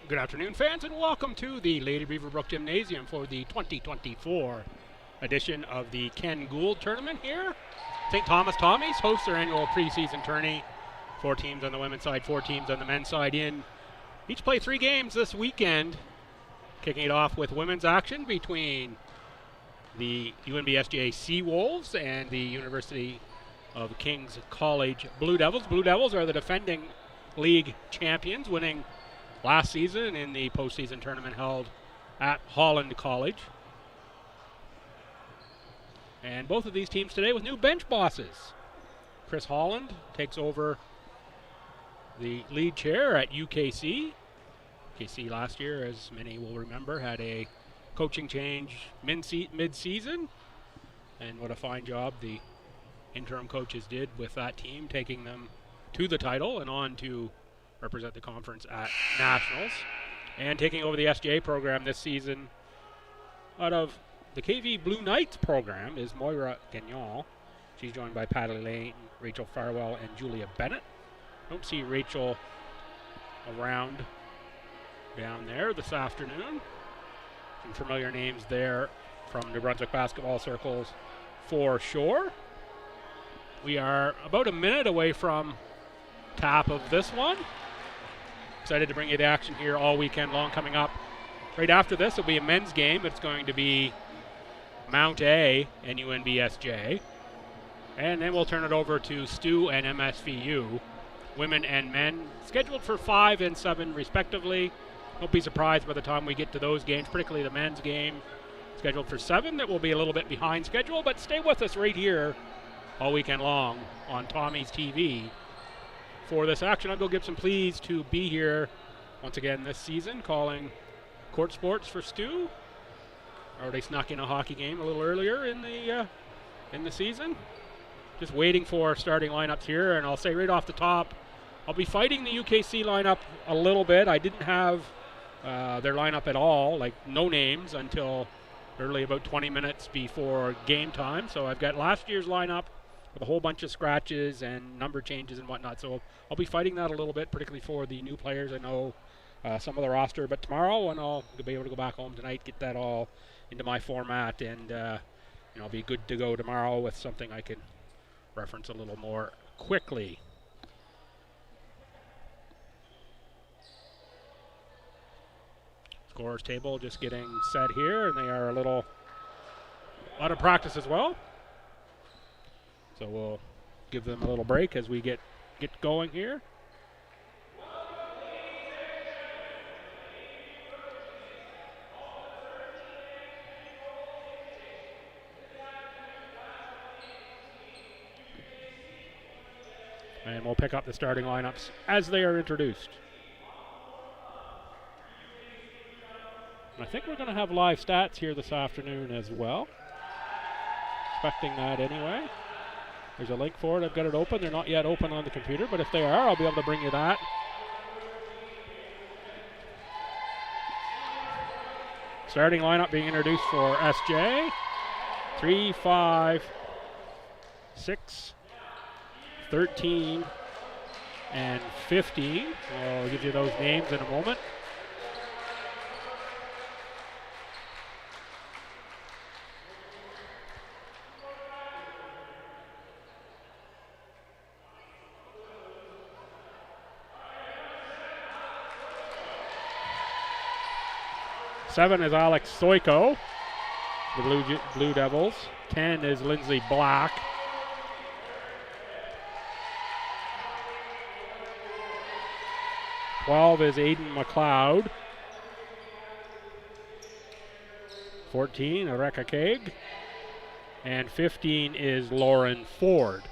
Good afternoon, fans, and welcome to the Lady Beaverbrook Gymnasium for the 2024 edition of the Ken Gould Tournament here. St. Thomas Tommies hosts their annual preseason tourney. 4 teams on the women's side, 4 teams on the men's side in. Each play 3 games this weekend, kicking it off with women's action between the UNBSJ Seawolves and the University of King's College Blue Devils. Blue Devils are the defending league champions, winning last season in the postseason tournament held at Holland College. And both of these teams today with new bench bosses. Chris Holland takes over the lead chair at UKC. UKC last year, as many will remember, had a coaching change mid-season. And what a fine job the interim coaches did with that team, taking them to the title and on to represent the conference at Nationals. And taking over the SJ program this season out of the KV Blue Knights program is Moira Gagnon. She's joined by Patty Lane, Rachel Farwell, and Julia Bennett. Don't see Rachel around down there this afternoon. Some familiar names there from New Brunswick basketball circles for sure. We are about a minute away from tap of this one. Excited to bring you the action here all weekend long. Coming up right after this will be a men's game. It's going to be Mount A and UNBSJ. And then we'll turn it over to Stu and MSVU. Women and men scheduled for 5 and 7 respectively. Don't be surprised by the time we get to those games, particularly the men's game scheduled for 7. That will be a little bit behind schedule, but stay with us right here all weekend long on Tommy's TV. For this action, I'm Bill Gibson, pleased to be here once again this season, calling court sports for Stu. Already snuck in a hockey game a little earlier in the season. Just waiting for starting lineups here, and I'll say right off the top, I'll be fighting the UKC lineup a little bit. I didn't have their lineup at all, like no names, until early about 20 minutes before game time. So I've got last year's lineup with a whole bunch of scratches and number changes and whatnot. So I'll be fighting that a little bit, particularly for the new players. I know some of the roster, but tomorrow, when I'll be able to go back home tonight, get that all into my format, and I'll be good to go tomorrow with something I can reference a little more quickly. Scorers table just getting set here, and they are a lot of practice as well. So we'll give them a little break as we get going here. And we'll pick up the starting lineups as they are introduced. I think we're going to have live stats here this afternoon as well. Expecting that anyway. There's a link for it. I've got it open. They're not yet open on the computer, but if they are, I'll be able to bring you that. Starting lineup being introduced for SJ. 3, 5, 6, 13, and 15. I'll give you those names in a moment. Seven is Alex Soiko, the Blue Devils. 10 is Lindsay Black. $12 is Aiden McLeod. 14, Eureka Kaig. And 15 is Lauren Ford.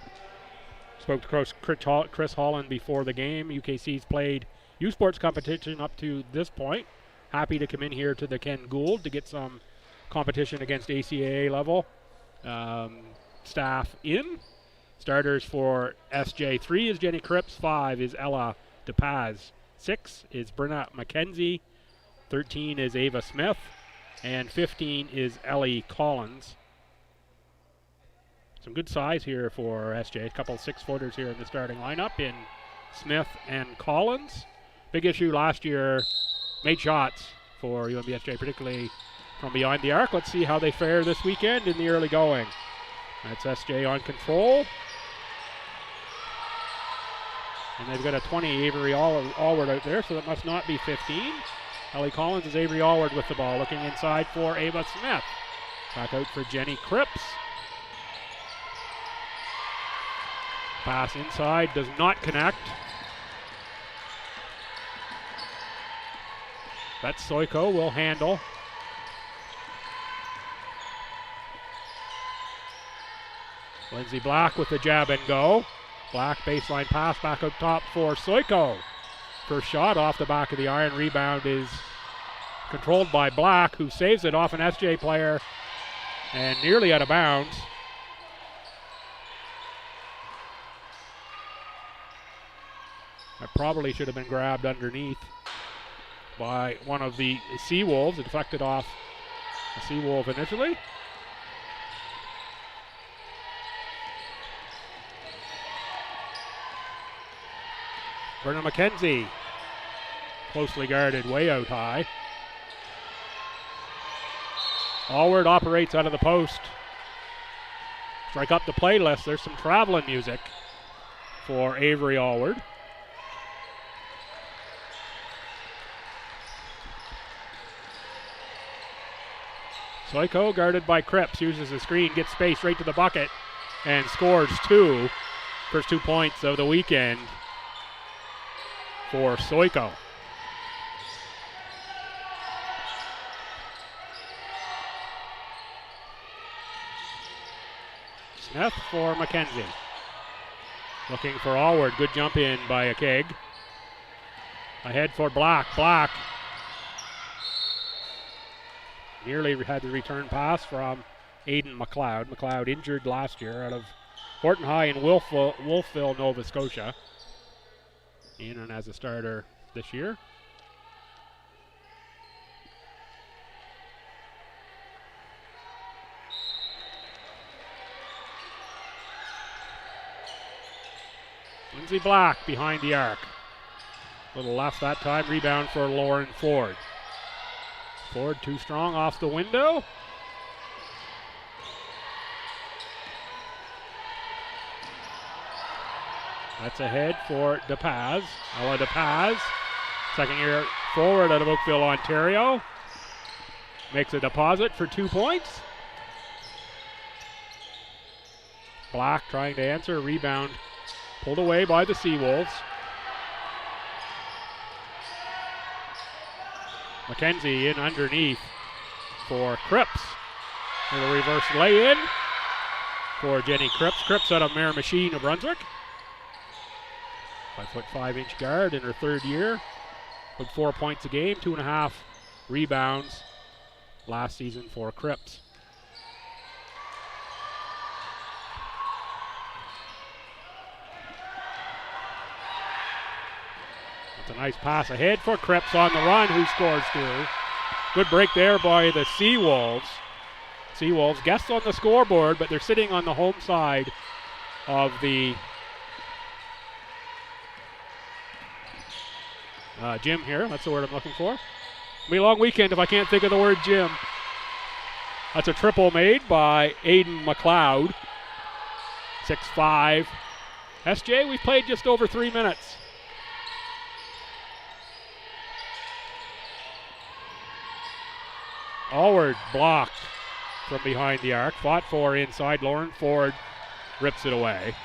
Spoke to Chris Holland before the game. UKC's played U Sports competition up to this point. Happy to come in here to the Ken Gould to get some competition against ACAA level staff in. Starters for SJ. 3 is Jenny Cripps. 5 is Ella DePaz. 6 is Brenna McKenzie. 13 is Ava Smith. And 15 is Ellie Collins. Some good size here for SJ. A couple 6-footers here in the starting lineup in Smith and Collins. Big issue last year made shots for UNBSJ, particularly from behind the arc. Let's see how they fare this weekend in the early going. That's SJ on control. And they've got a 20 Avery Allward out there, so that must not be 15. Ellie Collins is Avery Allward with the ball, looking inside for Ava Smith. Back out for Jenny Cripps. Pass inside, does not connect. That's Soiko will handle. Lindsay Black with the jab and go. Black baseline pass back out top for Soiko. First shot off the back of the iron. Rebound is controlled by Black, who saves it off an SJ player and nearly out of bounds. That probably should have been grabbed underneath by one of the Seawolves. It deflected off the Seawolf initially. Verna McKenzie, closely guarded, way out high. Allward operates out of the post. Strike up the playlist. There's some traveling music for Avery Allward. Soiko guarded by Cripps, uses the screen, gets space right to the bucket, and scores two. First 2 points of the weekend for Soiko. Smith for McKenzie. Looking for Allward. Good jump in by a keg. Ahead for Black. Black nearly had the return pass from Aiden McLeod. McLeod injured last year out of Horton High in Wolfville, Nova Scotia. In and as a starter this year. Lindsay Black behind the arc. Little left that time. Rebound for Lauren Ford. Ford too strong off the window. That's ahead for DePaz. Ella DePaz, second year forward out of Oakville, Ontario. Makes a deposit for 2 points. Black trying to answer. Rebound pulled away by the Seawolves. McKenzie in underneath for Cripps. And a reverse lay-in for Jenny Cripps. Cripps out of Miramichi, New Brunswick. 5'5" guard in her third year. With 4 points a game, 2.5 rebounds last season for Cripps. It's a nice pass ahead for Cripps on the run, who scores two. Good break there by the Seawolves. Seawolves guests on the scoreboard, but they're sitting on the home side of the gym here. That's the word I'm looking for. It'll be a long weekend if I can't think of the word gym. That's a triple made by Aiden McLeod. 6'5". SJ, we've played just over 3 minutes. Allward blocked from behind the arc. Fought for inside. Lauren Ford rips it away.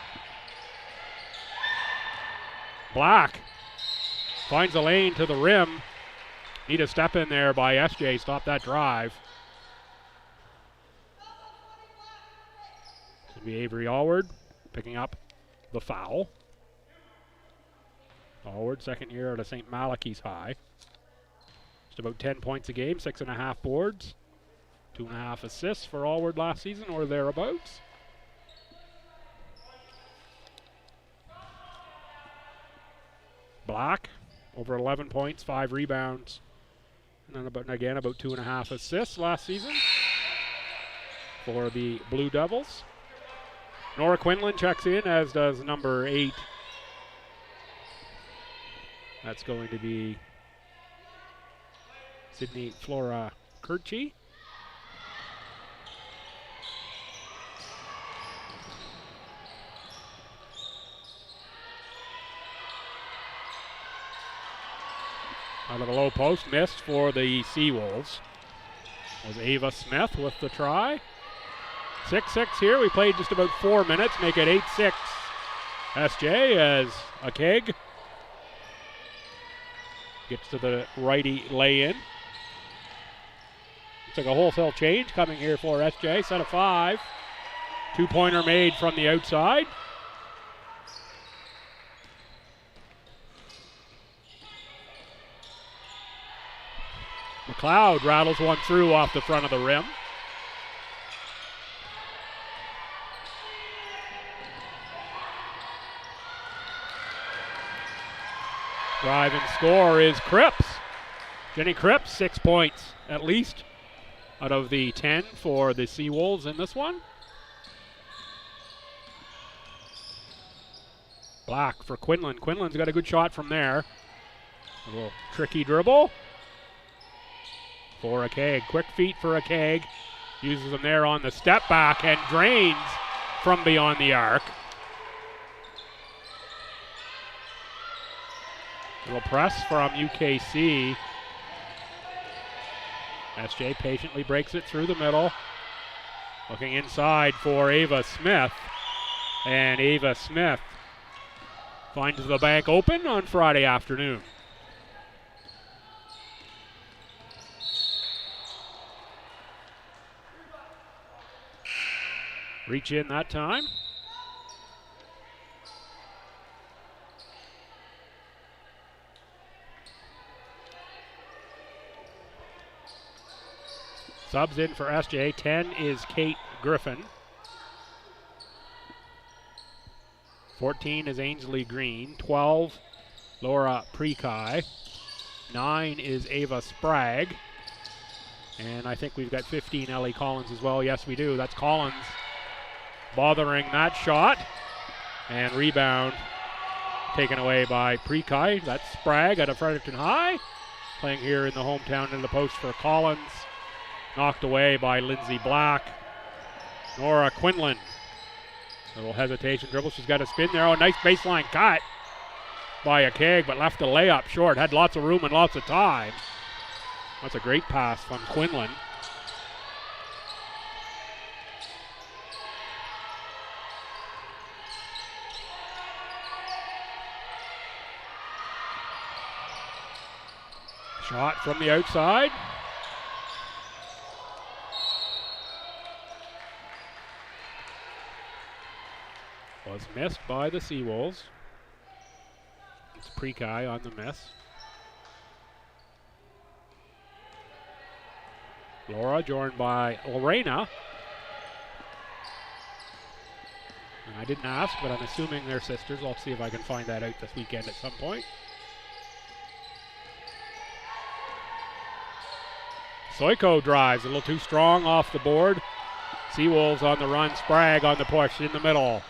Black finds a lane to the rim. Need a step in there by SJ. Stop that drive. It's going to be Avery Allward picking up the foul. Allward, second year out of St. Malachy's High. Just about 10 points a game, 6.5 boards, 2.5 assists for Allward last season or thereabouts. Black, over 11 points, 5 rebounds, and then about 2.5 assists last season for the Blue Devils. Nora Quinlan checks in, as does number 8. That's going to be Sydney Flora Kirchie. Out of the low post, missed for the Seawolves. Was Ava Smith with the try. 6-6 here. We played just about 4 minutes, make it 8-6. SJ as a keg gets to the righty lay-in. Looks like a wholesale change coming here for SJ. Set of 5. 2-pointer made from the outside. McLeod rattles one through off the front of the rim. Drive and score is Cripps. Jenny Cripps, 6 points at least out of the 10 for the Seawolves in this one. Black for Quinlan. Quinlan's got a good shot from there. A little tricky dribble for a keg. Quick feet for a keg. Uses them there on the step back and drains from beyond the arc. Little press from UKC. SJ patiently breaks it through the middle. Looking inside for Ava Smith. And Ava Smith finds the bank open on Friday afternoon. Reach in that time. Subs in for SJ. 10 is Kate Griffin. 14 is Ainsley Green. 12, Laura Prekai. 9 is Ava Sprague. And I think we've got 15 Ellie Collins as well. Yes, we do. That's Collins bothering that shot. And rebound taken away by Prekai. That's Sprague out of Fredericton High. Playing here in the hometown in the post for Collins. Knocked away by Lindsay Black. Nora Quinlan. Little hesitation dribble. She's got a spin there. Oh, nice baseline cut by a keg, but left the layup short. Had lots of room and lots of time. That's a great pass from Quinlan. Shot from the outside. Was missed by the Seawolves. It's Prekai on the miss. Laura joined by Lorena. And I didn't ask, but I'm assuming they're sisters. I'll see if I can find that out this weekend at some point. Soiko drives a little too strong off the board. Seawolves on the run. Sprague on the push in the middle.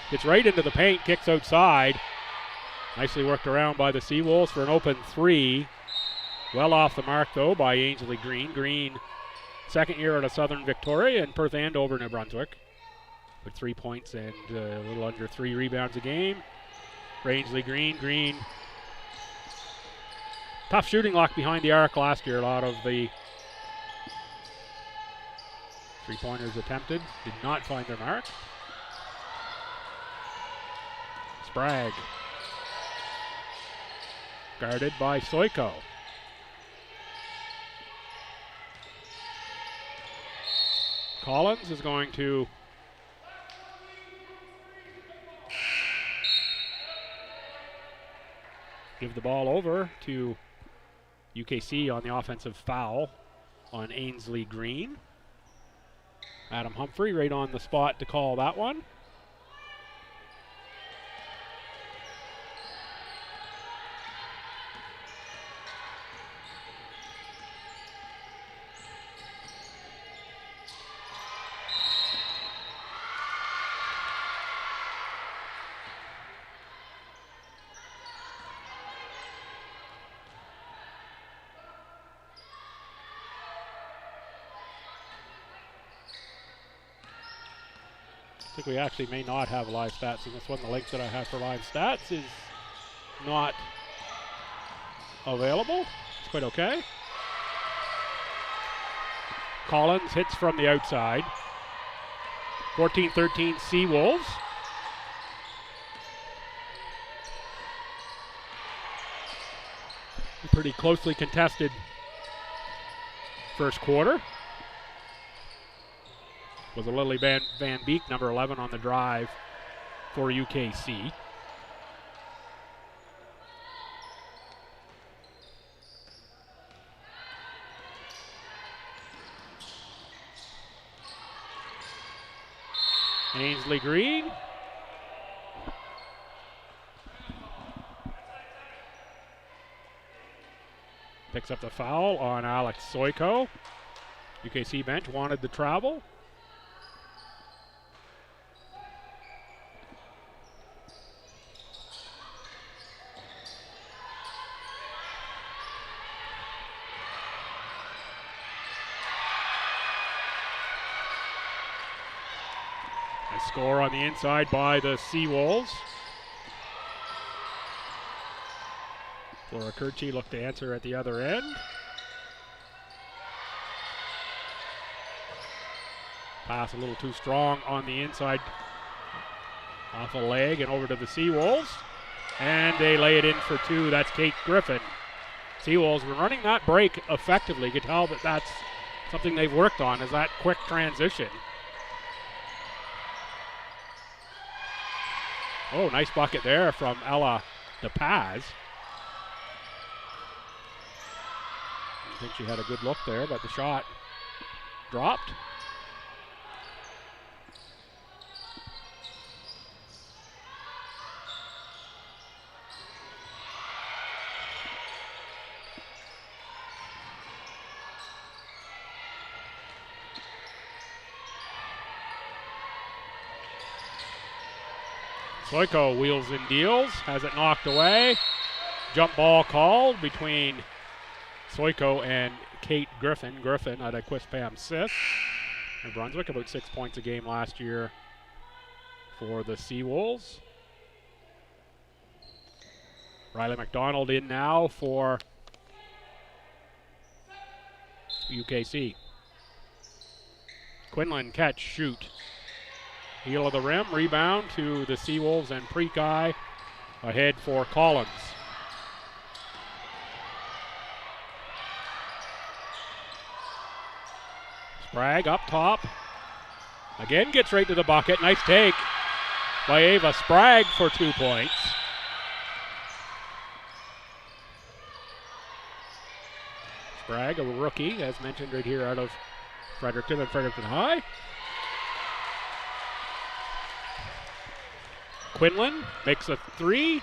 Gets right into the paint, kicks outside. Nicely worked around by the Seawolves for an open 3. Well off the mark, though, by Ainsley Green. Green, second year at a Southern Victoria in Perth and over New Brunswick. With 3 points and a little under 3 rebounds a game. For Ainsley Green. Green, tough shooting luck behind the arc last year. A lot of the three-pointers attempted did not find their mark. Sprague. Guarded by Soiko. Collins is going to give the ball over to UKC on the offensive foul on Ainsley Green. Adam Humphrey right on the spot to call that one. think we actually may not have live stats in this one. The link that I have for live stats is not available. It's quite okay. Collins hits from the outside. 14-13 Seawolves. Pretty closely contested first quarter. With a Lily Van Beek, number 11, on the drive for UKC. Ainsley Green. Picks up the foul on Alex Soiko. UKC bench wanted the travel. A score on the inside by the Seawolves. Flora Kirchi looked to answer at the other end. Pass a little too strong on the inside. Off a leg and over to the Seawolves. And they lay it in for two. That's Kate Griffin. Seawolves were running that break effectively. You can tell that that's something they've worked on, is that quick transition. Oh, nice bucket there from Ella DePaz. I think she had a good look there, but the shot dropped. Soiko wheels and deals, has it knocked away. Jump ball called between Soiko and Kate Griffin. Griffin at a Quispam Sis. New Brunswick, about 6 points a game last year for the Seawolves. Riley McDonald in now for UKC. Quinlan catch, shoot. Heel of the rim, rebound to the Seawolves, and Prekai ahead for Collins. Sprague up top. Again gets right to the bucket. Nice take by Ava Sprague for 2 points. Sprague, a rookie, as mentioned, right here out of Fredericton and Fredericton High. Quinlan makes a three.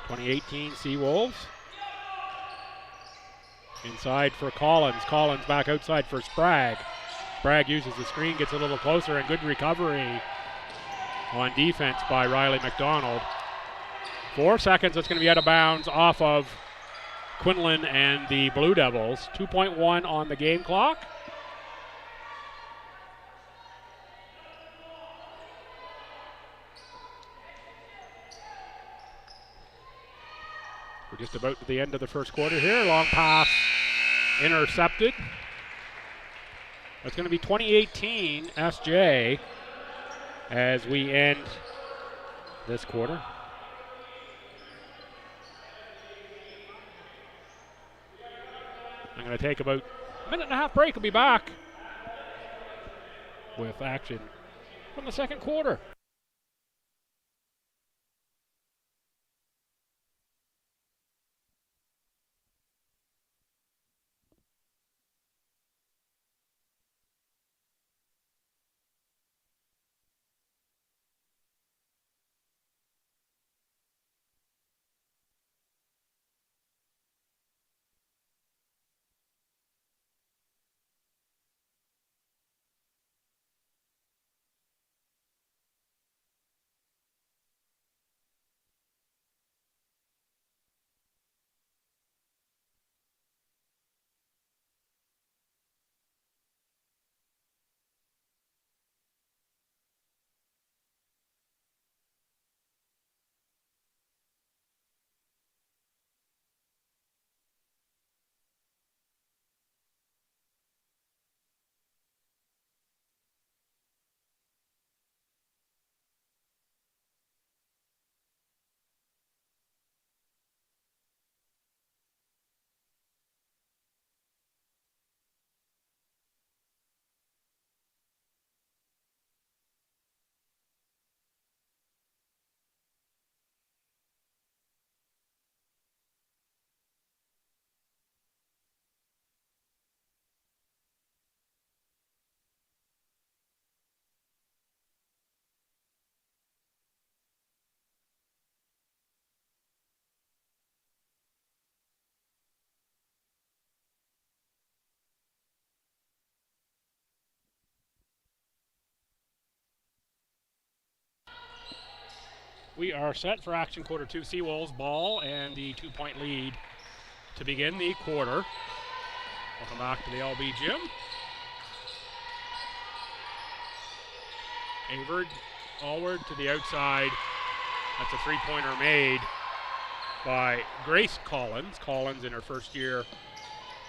2018 Seawolves. Inside for Collins. Collins back outside for Sprague. Sprague uses the screen, gets a little closer, and good recovery on defense by Riley McDonald. 4 seconds, it's going to be out of bounds off of Quinlan and the Blue Devils. 2.1 on the game clock. We're just about to the end of the first quarter here. Long pass intercepted. It's going to be 2018 SJ as we end this quarter. I'm going to take about a minute and a half break. We'll be back with action from the second quarter. We are set for action quarter two. Seawolves ball and the 2-point lead to begin the quarter. Welcome back to the LB Gym. Avard, Allward to the outside. That's a three-pointer made by Grace Collins. Collins in her first year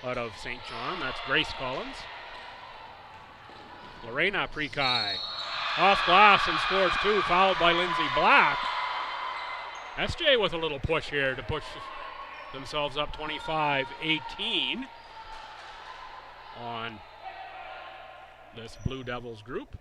out of St. John. That's Grace Collins. Lorena Prekai off glass and scores two, fouled by Lindsay Black. SJ with a little push here to push themselves up 25-18 on this Blue Devils group.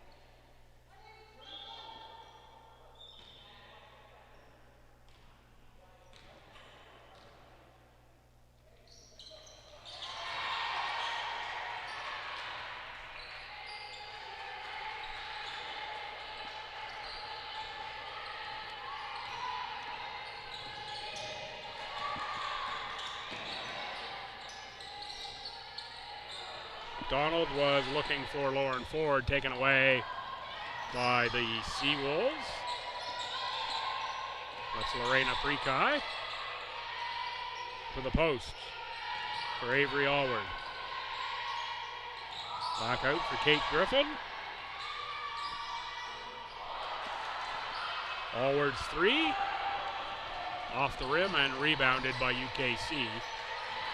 Donald was looking for Lauren Ford, taken away by the Seawolves. That's Lorena Prekai to the post for Avery Allward. Back out for Kate Griffin. Allward's three, off the rim and rebounded by UKC.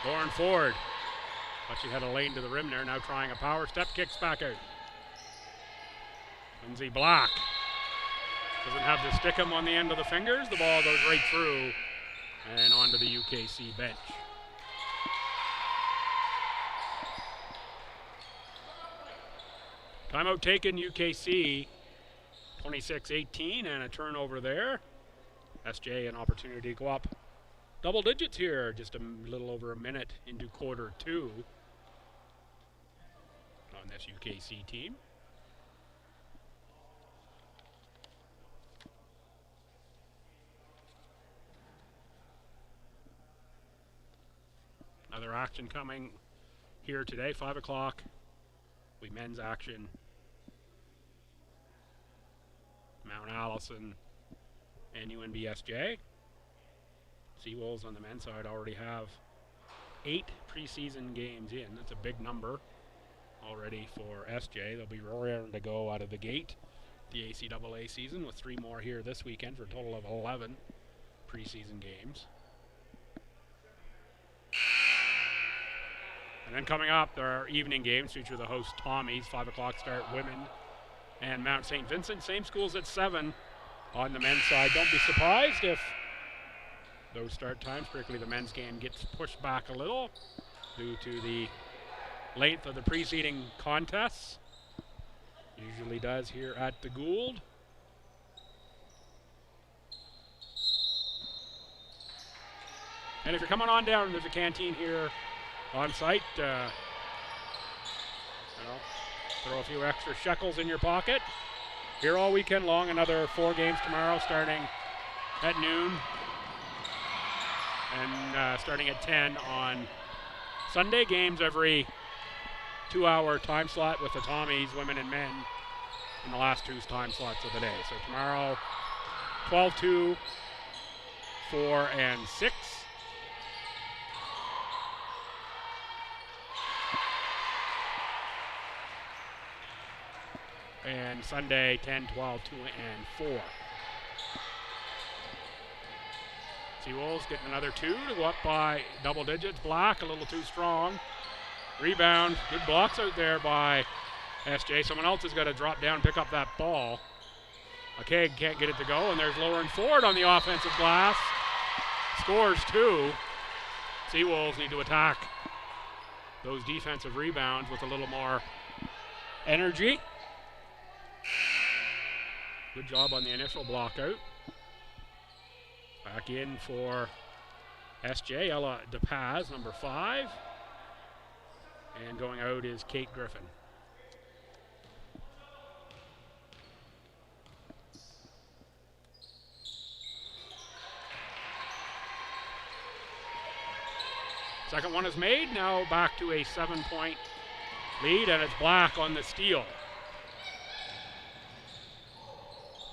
Lauren Ford. But she had a lane to the rim there, now trying a power step, kicks back out. Lindsay Black doesn't have to stick him on the end of the fingers. The ball goes right through and onto the UKC bench. Timeout taken, UKC 26-18 and a turnover there. SJ an opportunity to go up double digits here, just a little over a minute into quarter two on this UKC team. Another action coming here today, 5 o'clock. We men's action. Mount Allison and UNBSJ. Seawolves on the men's side already have 8 preseason games in. That's a big number already for SJ. They'll be raring to go out of the gate the ACAA season with 3 more here this weekend for a total of 11 preseason games. And then coming up, there are evening games feature the host Tommies, 5 o'clock start, women and Mount St. Vincent. Same schools at 7 on the men's side. Don't be surprised if those start times, particularly the men's game, gets pushed back a little due to the length of the preceding contests. Usually does here at the Gould. And if you're coming on down, there's a canteen here on site. Throw a few extra shekels in your pocket. Here all weekend long, another 4 games tomorrow starting at noon. And starting at 10 on Sunday. Games every 2-hour time slot with the Tommies, women and men, in the last 2 time slots of the day. So tomorrow, 12, 2, 4, and 6. And Sunday, 10, 12, 2, and 4. Seawolves getting another 2 to go up by double digits. Black a little too strong. Rebound. Good blocks out there by SJ. Someone else has got to drop down and pick up that ball. McKeag can't get it to go, and there's Lauren Ford on the offensive glass. Scores 2. Seawolves need to attack those defensive rebounds with a little more energy. Good job on the initial block out. Back in for SJ, Ella DePaz, number 5. And going out is Kate Griffin. Second one is made, now back to a 7-point lead, and it's Black on the steal.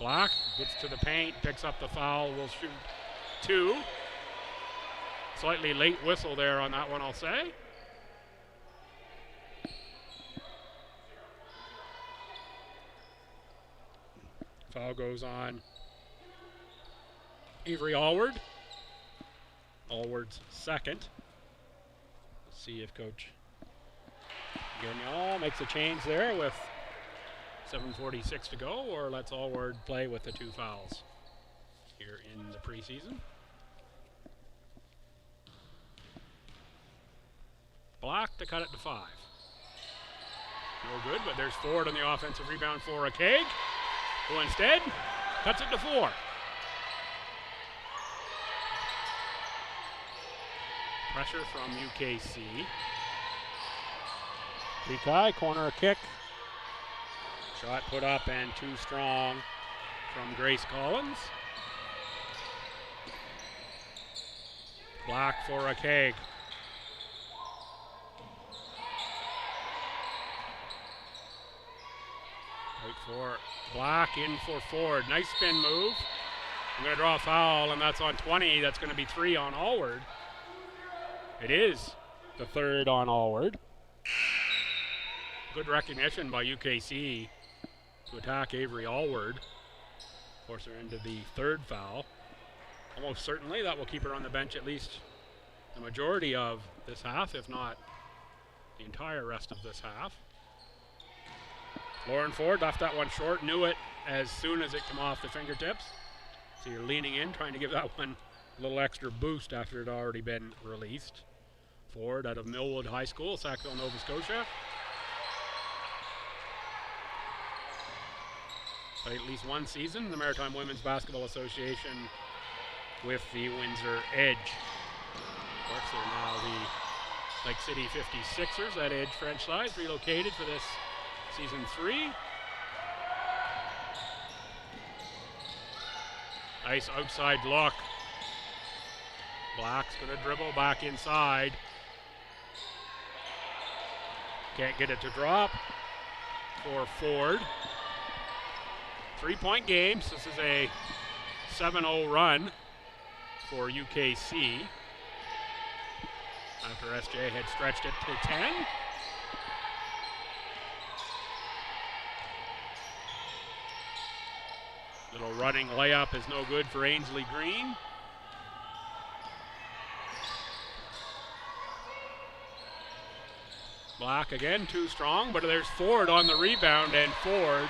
Black gets to the paint, picks up the foul, will shoot 2. Slightly late whistle there on that one, I'll say. Foul goes on Avery Allward. Allward's second. Let's see if Coach Gagnon makes a change there with 7:46 to go, or lets Allward play with the 2 fouls here in the preseason. Black to cut it to 5. No good, but there's Ford on the offensive rebound for a keg, who instead cuts it to 4. Pressure from UKC. Prikai, corner kick. Shot put up and too strong from Grace Collins. Black for a keg. Wait for Black, in for Ford. Nice spin move. I'm going to draw a foul, and that's on 20. That's going to be 3 on Allward. It is the 3rd on Allward. Good recognition by UKC to attack Avery Allward. Force her into the 3rd foul. Almost certainly that will keep her on the bench at least the majority of this half, if not the entire rest of this half. Lauren Ford left that one short, knew it as soon as it came off the fingertips. So you're leaning in, trying to give that one a little extra boost after it had already been released. Ford out of Millwood High School, Sackville, Nova Scotia. Played at least one season in the Maritime Women's Basketball Association with the Windsor Edge. Of course, they're now the Lake City 56ers, that Edge franchise, relocated for this season 3. Nice outside look. Black's going to dribble back inside. Can't get it to drop for Ford. 3-point game. This is a 7-0 run for UKC after SJ had stretched it to 10. Little running layup is no good for Ainsley Green. Black again, too strong, but there's Ford on the rebound, and Ford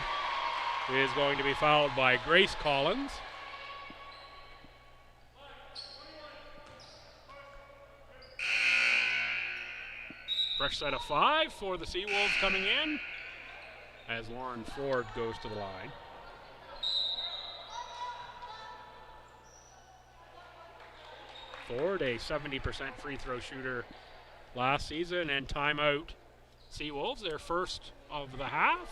is going to be fouled by Grace Collins. Fresh set of 5 for the Seawolves coming in as Lauren Ford goes to the line. Ford, a 70% free throw shooter last season, and timeout Seawolves, their first of the half.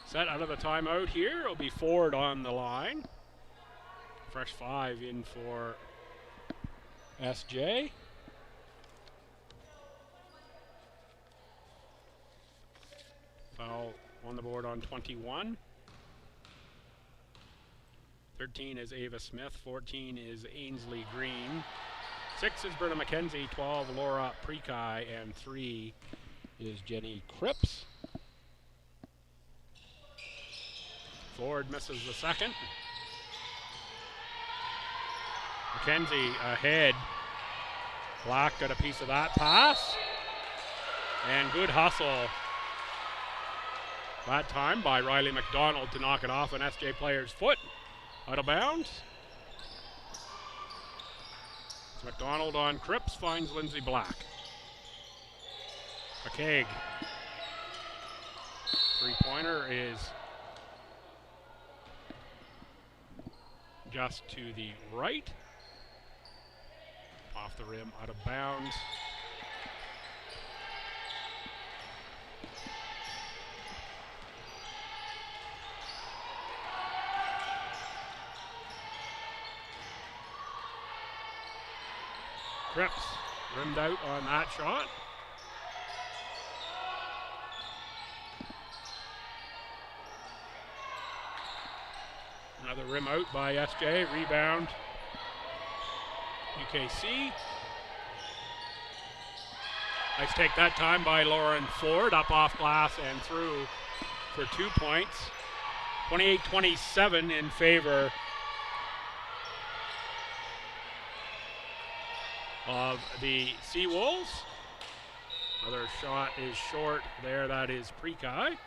Set out of the timeout here. It'll be Ford on the line. Fresh 5 in for SJ. Foul on the board on 21. 13 is Ava Smith. 14 is Ainsley Green. 6 is Britta McKenzie. 12, Laura Prikai. And 3 is Jenny Cripps. Ford misses the second. McKenzie ahead. Black got a piece of that pass. And good hustle that time by Riley McDonald to knock it off an SJ player's foot. Out of bounds. It's McDonald on Cripps, finds Lindsay Black. McKaig. Three-pointer is just to the right. Off the rim, out of bounds. Cripps rimmed out on that shot. Another rim out by SJ. Rebound. UKC. Nice take that time by Lauren Ford. Up off glass and through for 2 points. 28-27 in favor of the Seawolves. Another shot is short there. That is Prekai.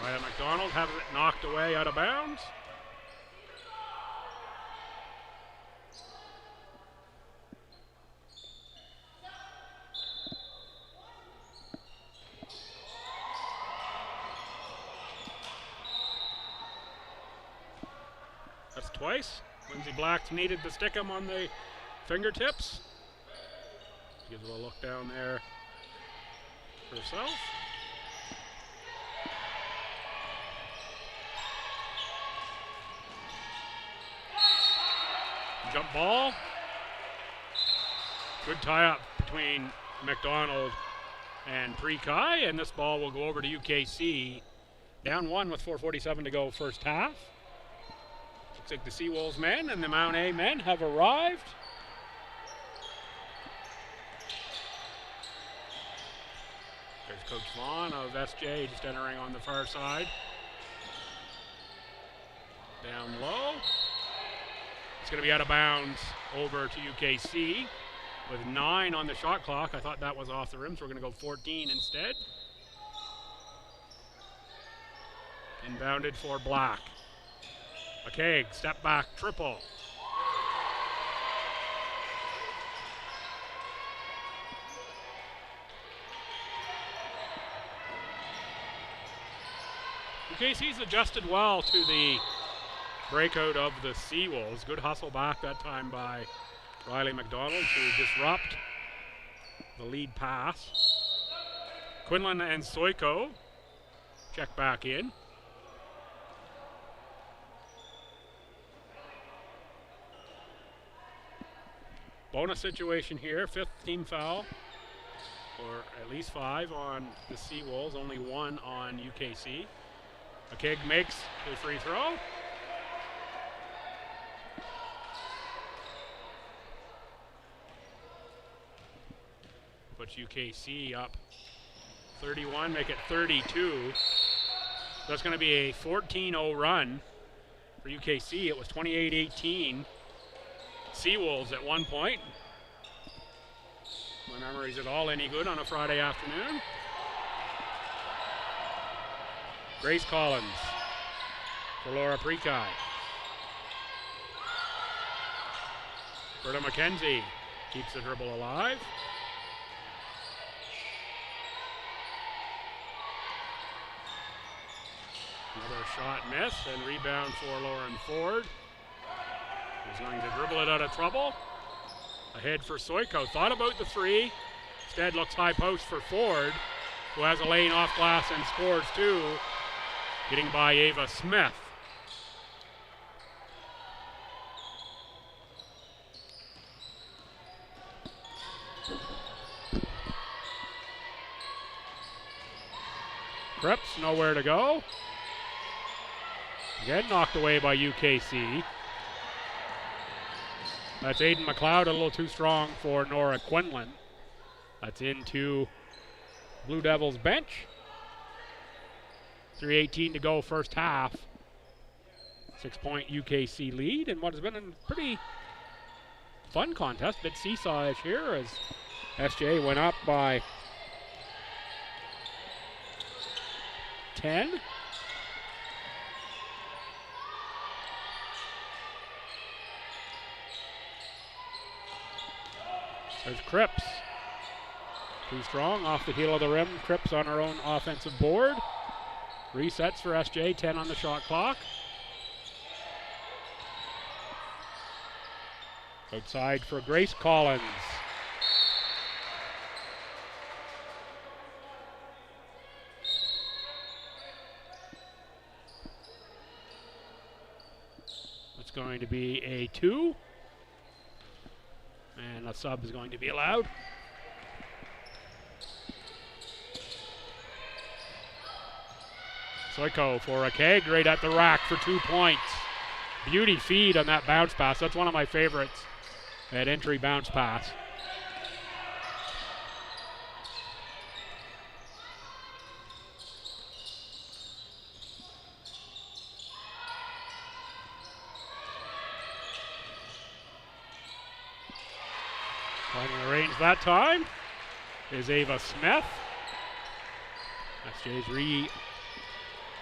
Ryan McDonald has it knocked away out of bounds. That's twice. Lindsay Black needed to stick him on the fingertips. Gives it a look down there herself. Jump ball. Good tie-up between McDonald and Prekai, and this ball will go over to UKC. Down one with 4:47 to go first half. Looks like the Seawolves men and the Mount A men have arrived. There's Coach Vaughn of SJ just entering on the far side. Down low. It's going to be out of bounds over to UKC with 9 on the shot clock. I thought that was off the rim, so we're going to go 14 instead. Inbounded for Black. McKaig, step back, triple. UKC's adjusted well to the breakout of the Seawolves. Good hustle back that time by Riley McDonald to disrupt the lead pass. Quinlan and Soiko check back in. Bonus situation here, 5th team foul, or at least 5 on the Seawolves, only 1 on UKC. McKaig makes the free throw. Puts UKC up 31, make it 32. That's going to be a 14-0 run for UKC. It was 28-18. Seawolves at one point. My memory's at all any good on a Friday afternoon. Grace Collins for Laura Prekai. Berta McKenzie keeps the dribble alive. Another shot miss and rebound for Lauren Ford. He's going to dribble it out of trouble. Ahead for Soiko. Thought about the three. Instead looks high post for Ford, who has a lane off glass and scores 2. Getting by Ava Smith. Cripps, nowhere to go. Again, knocked away by UKC. That's Aiden McLeod, a little too strong for Nora Quinlan. That's into Blue Devils bench. 3:18 to go first half. 6-point UKC lead, and what has been a pretty fun contest, a bit seesawish here as SJ went up by 10. There's Cripps. Too strong, off the heel of the rim. Cripps on her own offensive board. Resets for SJ, 10 on the shot clock. Outside for Grace Collins. It's going to be a 2. And a sub is going to be allowed. Soiko for a keg right at the rack for 2 points. Beauty feed on that bounce pass. That's one of my favorites. That entry bounce pass. Finding the range that time is Ava Smith. SJ's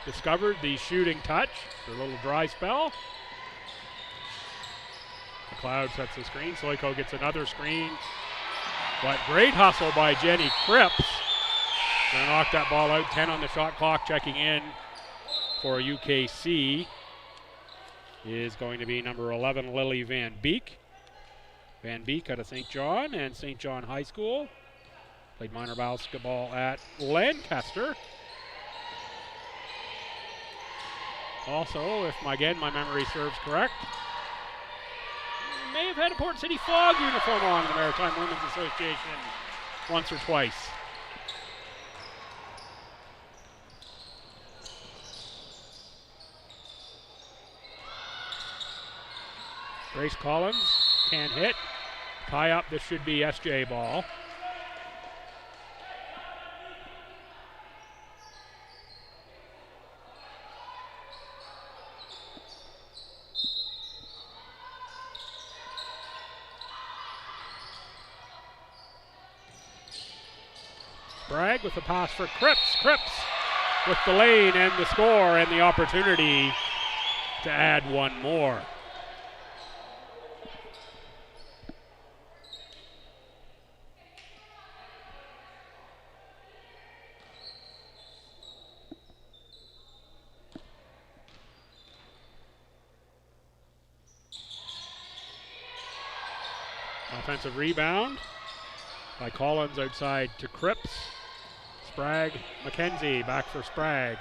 rediscovered the shooting touch. A little dry spell. McLeod sets the screen. Soiko gets another screen. But great hustle by Jenny Cripps. Gonna knock that ball out. 10 on the shot clock. Checking in for UKC is going to be number 11, Lily Van Beek. Van Beek out of St. John and St. John High School. Played minor basketball at Lancaster. Also, if my memory serves correct, may have had a Port City Fog uniform on in the Maritime Women's Association once or twice. Grace Collins can't hit. Tie up, this should be SJ ball. Bragg with the pass for Cripps. Cripps with the lane and the score and the opportunity to add one more. Offensive rebound by Collins outside to Cripps. Sprague, McKenzie back for Sprague.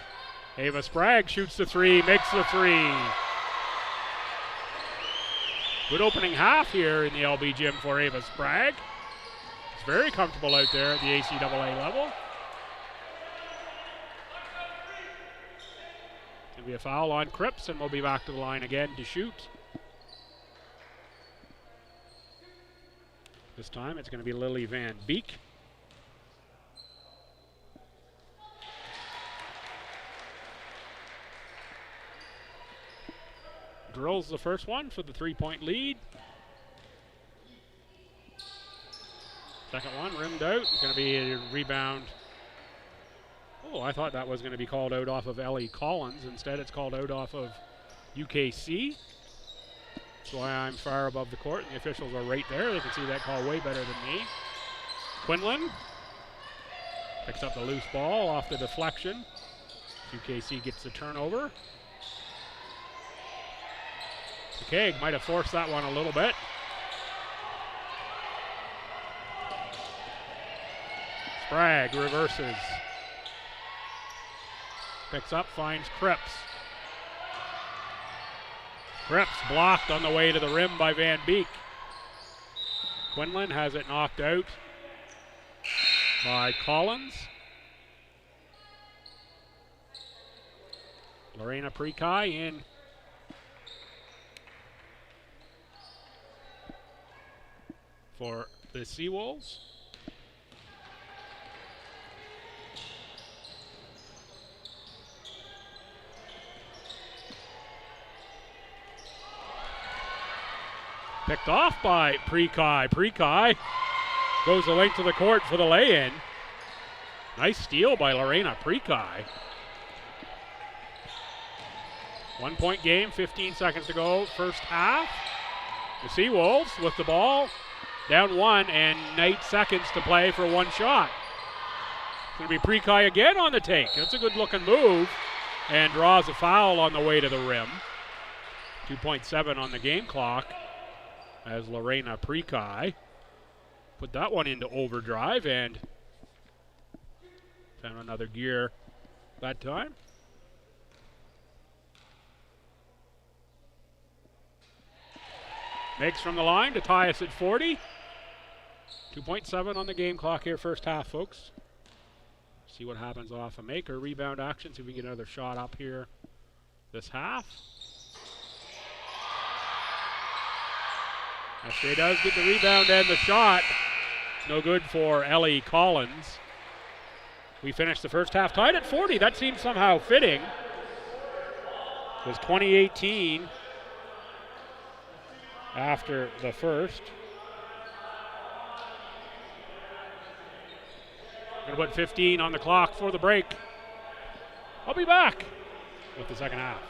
Ava Sprague shoots the three, makes the three. Good opening half here in the LB gym for Ava Sprague. It's very comfortable out there at the ACAA level. Going to be a foul on Cripps, and we'll be back to the line again to shoot. This time it's going to be Lily Van Beek. Drills the first one for the 3-point lead. Second one rimmed out. It's going to be a rebound. Oh, I thought that was going to be called out off of Ellie Collins. Instead, it's called out off of UKC. That's why I'm far above the court, and the officials are right there. They can see that call way better than me. Quinlan picks up the loose ball off the deflection. UKC gets the turnover. Keg might have forced that one a little bit. Sprague reverses. Picks up, finds Cripps. Cripps blocked on the way to the rim by Van Beek. Quinlan has it knocked out by Collins. Lorena Prekai in for the Seawolves. Picked off by Prekai. Prekai goes the length of the court for the lay-in. Nice steal by Lorena Prekai. 1 point game, 15 seconds to go, first half. The Seawolves with the ball, down 1 and 8 seconds to play for one shot. It's going to be Prekai again on the take. That's a good looking move and draws a foul on the way to the rim. 2.7 on the game clock as Lorena Prekai put that one into overdrive and found another gear that time. Makes from the line to tie us at 40. 2.7 on the game clock here, first half, folks. See what happens off a make or rebound action. See if we can get another shot up here this half. SJ does get the rebound and the shot. No good for Ellie Collins. We finished the first half tied at 40. That seems somehow fitting. It was 2018 after the first. Gonna put 15 on the clock for the break. I'll be back with the second half.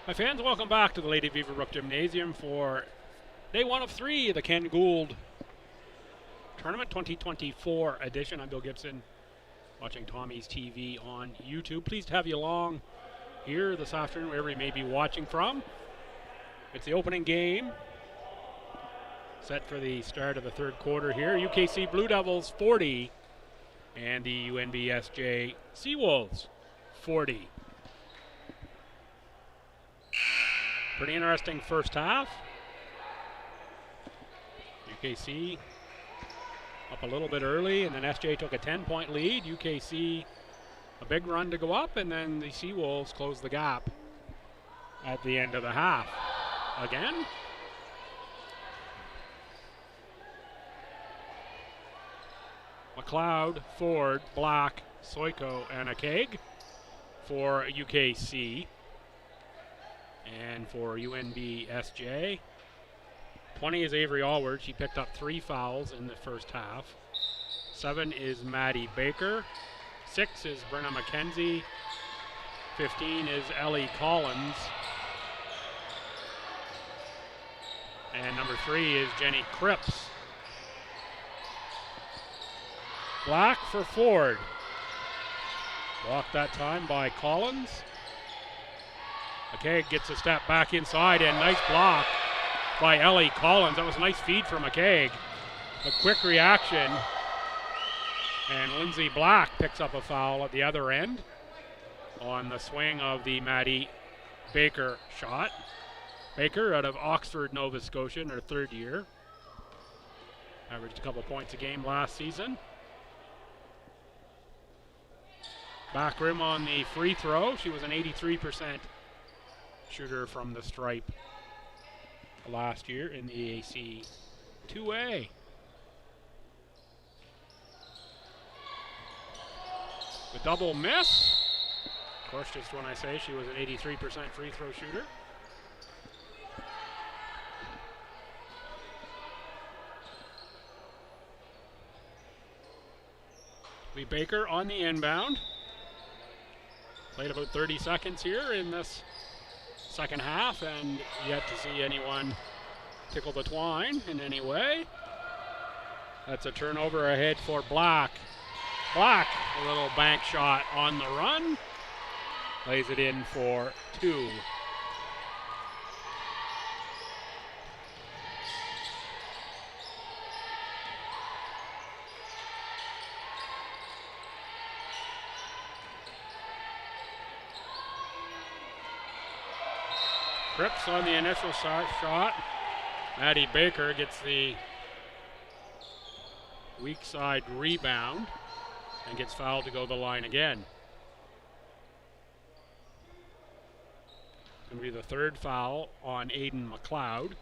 Hi fans, welcome back to the Lady Beaverbrook Gymnasium for day 1 of 3 of the Ken Gould Tournament 2024 edition. I'm Bill Gibson, watching Tommy's TV on YouTube. Pleased to have you along here this afternoon, wherever you may be watching from. It's the opening game, set for the start of the third quarter here. UKC Blue Devils 40 and the UNBSJ Seawolves 40. Pretty interesting first half. UKC up a little bit early, and then SJ took a 10-point lead. UKC a big run to go up, and then the Seawolves closed the gap at the end of the half. Again. McLeod, Ford, Black, Soiko, and a keg for UKC. And for UNBSJ, 20 is Avery Allward. She picked up 3 fouls in the first half. 7 is Maddie Baker. 6 is Brenna McKenzie. 15 is Ellie Collins. And number 3 is Jenny Cripps. Black for Ford. Blocked that time by Collins. McKay gets a step back inside, and nice block by Ellie Collins. That was a nice feed for McKay. A quick reaction, and Lindsay Black picks up a foul at the other end on the swing of the Maddie Baker shot. Baker out of Oxford, Nova Scotia, in her third year. Averaged a couple points a game last season. Back rim on the free throw. She was an 83% shooter from the stripe last year in the AAC 2A. The double miss. Of course, just when I say she was an 83% free throw shooter. Lee Baker on the inbound. Played about 30 seconds here in this second half, and yet to see anyone tickle the twine in any way. That's a turnover ahead for Black. Black, a little bank shot on the run. Lays it in for 2. Cripps on the initial shot. Maddie Baker gets the weak side rebound and gets fouled to go to the line again. Going to be the third foul on Aiden McLeod.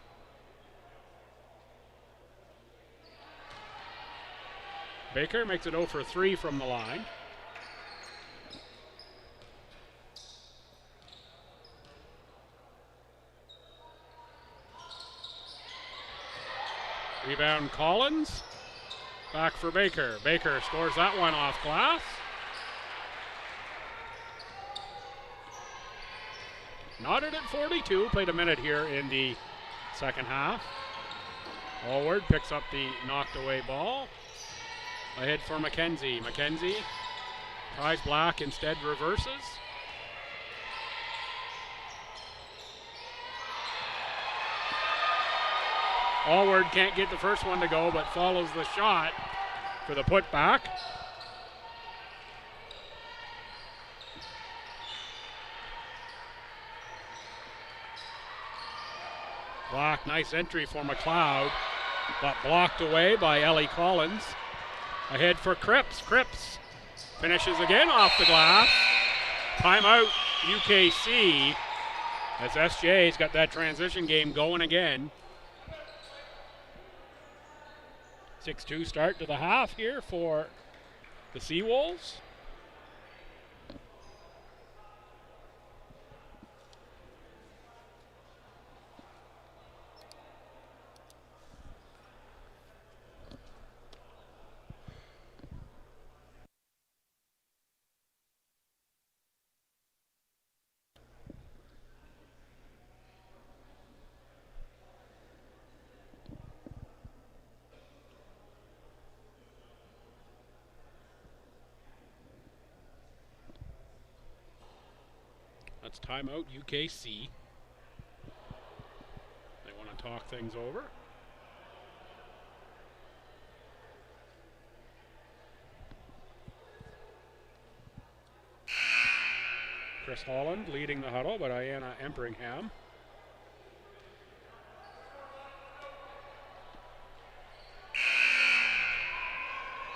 Baker makes it 0 for 3 from the line. Rebound Collins. Back for Baker. Baker scores that one off glass. Knotted at 42. Played a minute here in the second half. Allward picks up the knocked away ball. Ahead for McKenzie. McKenzie tries Black, instead reverses. Allward can't get the first one to go, but follows the shot for the putback. Black, nice entry for McLeod, but blocked away by Ellie Collins. Ahead for Cripps. Cripps finishes again off the glass. Timeout UKC, as SJ's got that transition game going again. 6-2 start to the half here for the Seawolves. Let's time out UKC. They want to talk things over. Chris Holland leading the huddle, but Ayanna Emperingham.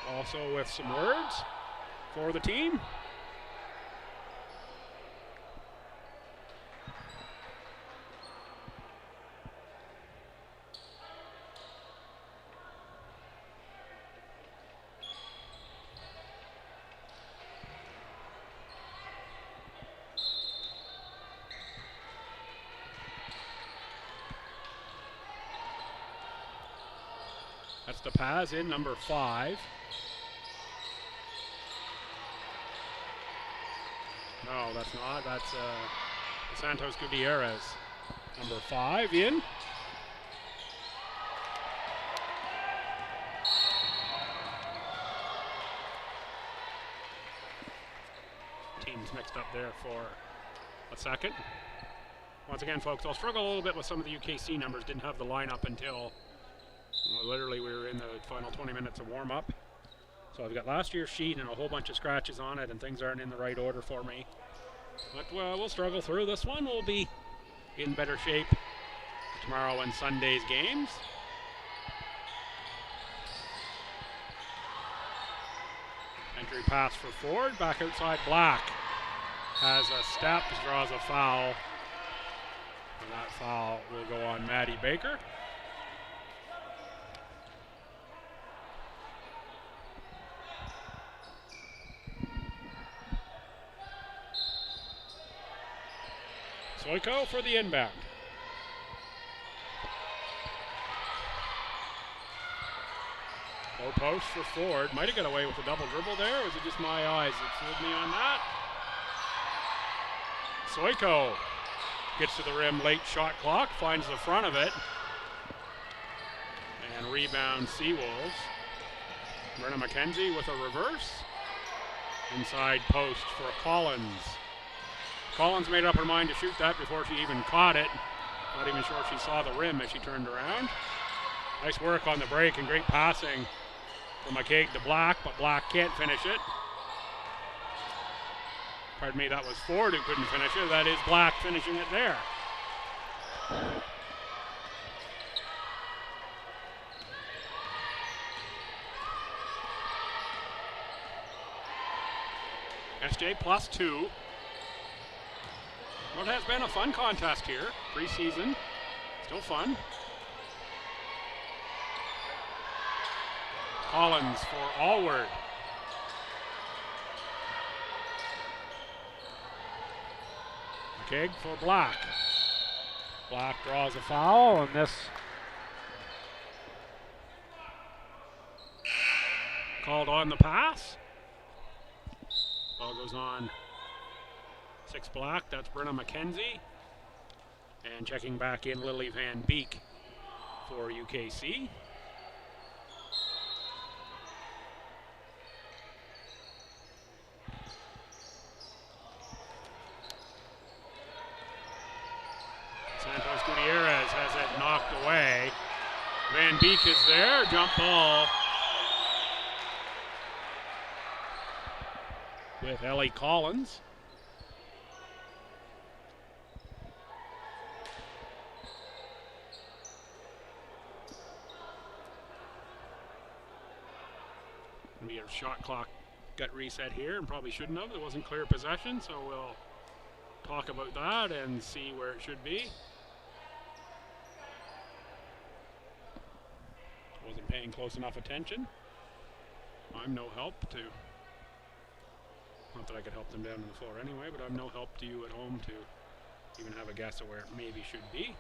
Also with some words for the team. That's the pass in number 5. No, that's not. That's Santos Gutierrez. Number 5 in. Teams mixed up there for a second. Once again, folks, I'll struggle a little bit with some of the UKC numbers. Didn't have the lineup until literally we were in the final 20 minutes of warm-up. So I've got last year's sheet and a whole bunch of scratches on it, and things aren't in the right order for me. But we'll struggle through this one. We'll be in better shape tomorrow and Sunday's games. Entry pass for Ford, back outside Black. Has a step, draws a foul. And that foul will go on Maddie Baker. Soiko for the inbound. Low post for Ford. Might have got away with a double dribble there. Or was it just my eyes that fooled me on that? Soiko gets to the rim late shot clock, finds the front of it. And rebounds Seawolves. Brenna McKenzie with a reverse. Inside post for Collins. Collins made up her mind to shoot that before she even caught it. Not even sure she saw the rim as she turned around. Nice work on the break and great passing from McCaig to Black, but Black can't finish it. Pardon me, that was Ford who couldn't finish it. That is Black finishing it there. SJ +2. What has been a fun contest here, preseason, still fun. Collins for Allward. McKeag for Black. Black draws a foul, and this called on the pass. Ball goes on 6 Black, that's Brenna McKenzie. And checking back in, Lily Van Beek for UKC. Santos Gutierrez has it knocked away. Van Beek is there, jump ball with Ellie Collins. Your shot clock got reset here and probably shouldn't have. There wasn't clear possession, so we'll talk about that and see where it should be. Wasn't paying close enough attention. I'm no help to, not that I could help them down on the floor anyway, but I'm no help to you at home to even have a guess of where it maybe should be.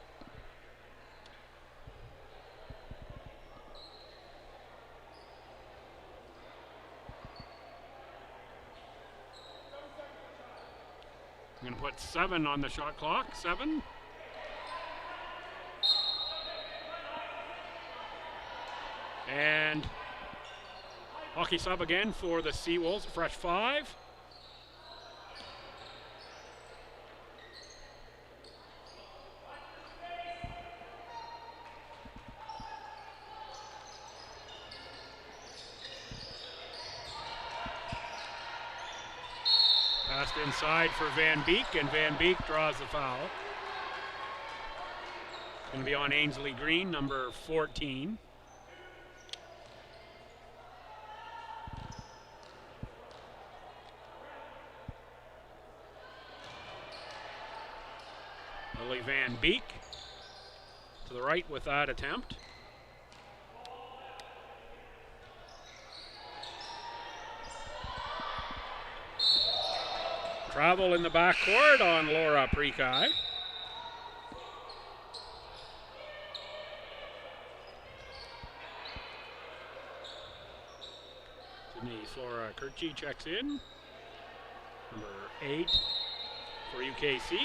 I'm going to put 7 on the shot clock. 7. And hockey sub again for the Seawolves, fresh 5. Just inside for Van Beek, and Van Beek draws the foul. Going to be on Ainsley Green, number 14. Lily Van Beek to the right with that attempt. Travel in the backcourt on Laura Prekai. Sydney Flora Kirchi checks in. Number 8 for UKC.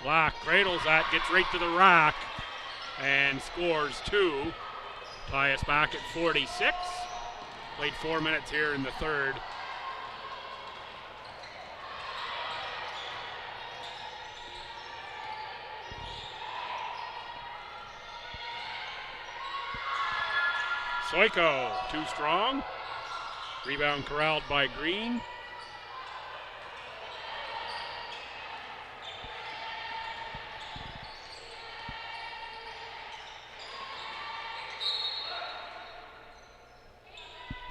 Black cradles that, gets right to the rack, and scores 2. Tie us back at 46. Played 4 minutes here in the third. Soiko, too strong. Rebound corralled by Green.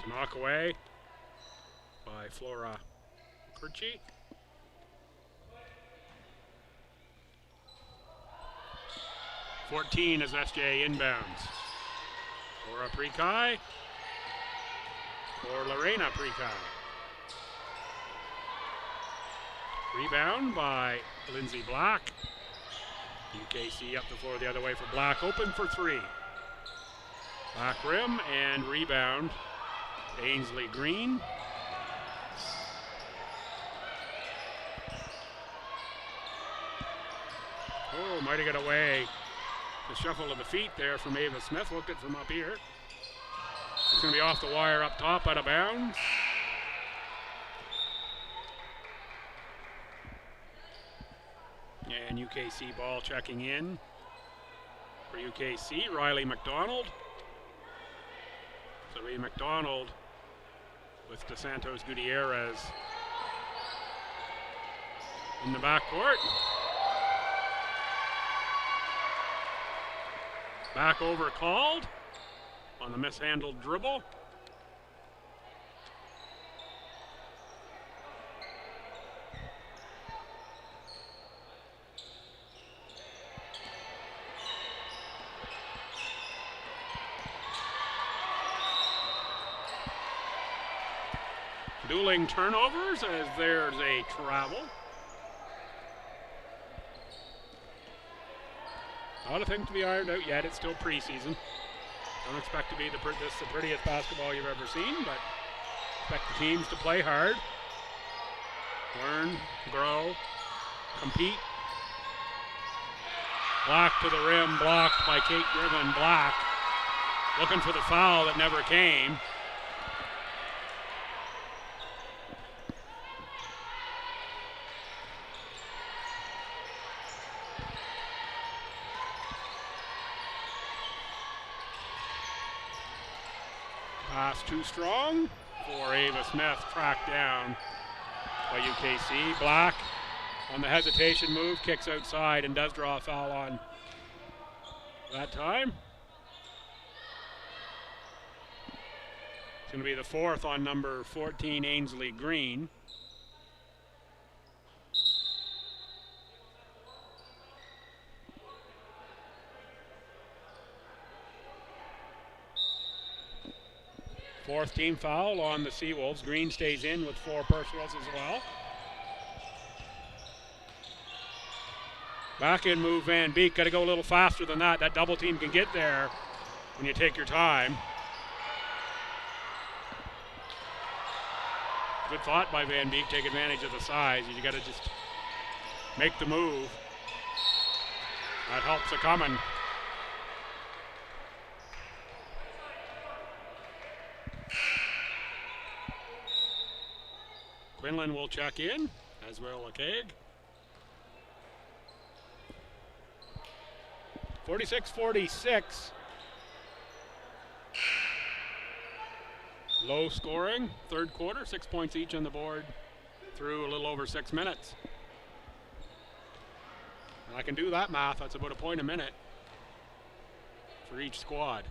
Knock away by Flora Kirchi. .14 as SJ inbounds. Flora Prekai for Lorena Prekai. Rebound by Lindsay Black. UKC up the floor the other way for Black, open for 3. Back rim and rebound. Ainsley Green. Oh, might have got away. The shuffle of the feet there from Ava Smith. Looked it from up here. It's going to be off the wire up top, out of bounds. And UKC ball checking in for UKC. Riley McDonald. So Ray McDonald with DeSantos Gutierrez in the backcourt. Back over called on the mishandled dribble. Dueling turnovers as there's a travel. Not a thing to be ironed out yet. It's still preseason. Don't expect to be the prettiest basketball you've ever seen, but expect the teams to play hard, learn, grow, compete. Black to the rim, blocked by Kate Griffin. Black looking for the foul that never came. Pass too strong for Ava Smith, tracked down by UKC. Black on the hesitation move, kicks outside and does draw a foul on that time. It's going to be the 4th on number 14, Ainsley Green. Fourth team foul on the Seawolves. Green stays in with 4 personals as well. Back in move Van Beek. Got to go a little faster than that. That double team can get there when you take your time. Good thought by Van Beek. Take advantage of the size. You got to just make the move. That helps a coming. Quinlan will check in, as will Lacag. 46-46. Low scoring, third quarter, 6 points each on the board through a little over 6 minutes. And I can do that math, that's about a point a minute for each squad.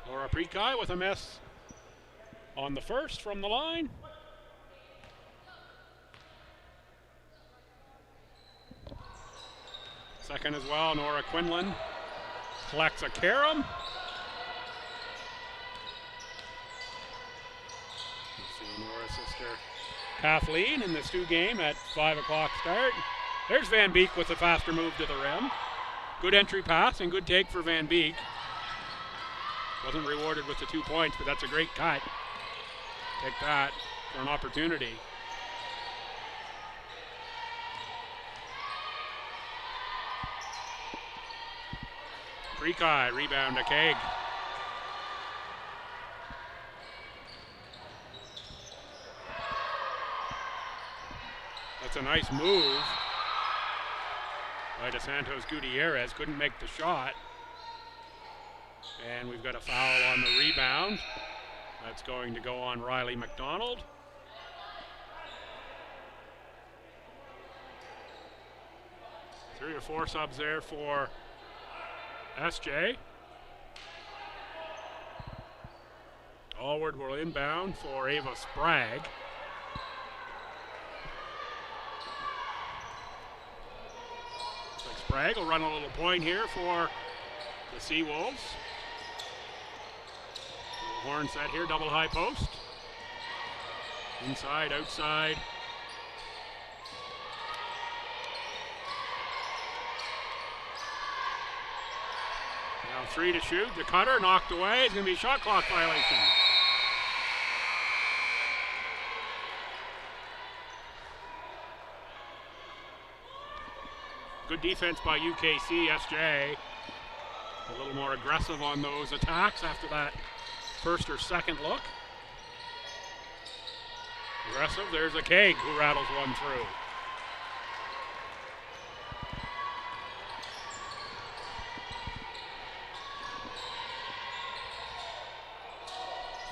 Laura Prekai with a miss on the first from the line. Second as well, Nora Quinlan collects a carom. You'll see Nora's sister Kathleen in the Stu game at 5 o'clock start. There's Van Beek with a faster move to the rim. Good entry pass and good take for Van Beek. Wasn't rewarded with the 2 points, but that's a great cut. Take that for an opportunity. Prekai, rebound to Kaig. That's a nice move by DeSantos Gutierrez. Couldn't make the shot. And we've got a foul on the rebound. That's going to go on Riley McDonald. Three or four subs there for SJ. Allward will inbound for Ava Sprague. Looks like Sprague will run a little point here for the Seawolves. Horn set here, double high post. Inside, outside. Now 3 to shoot. The cutter knocked away. It's going to be a shot clock violation. Good defense by UKC. SJ a little more aggressive on those attacks after that first or second look. Aggressive. There's a Kaig who rattles one through.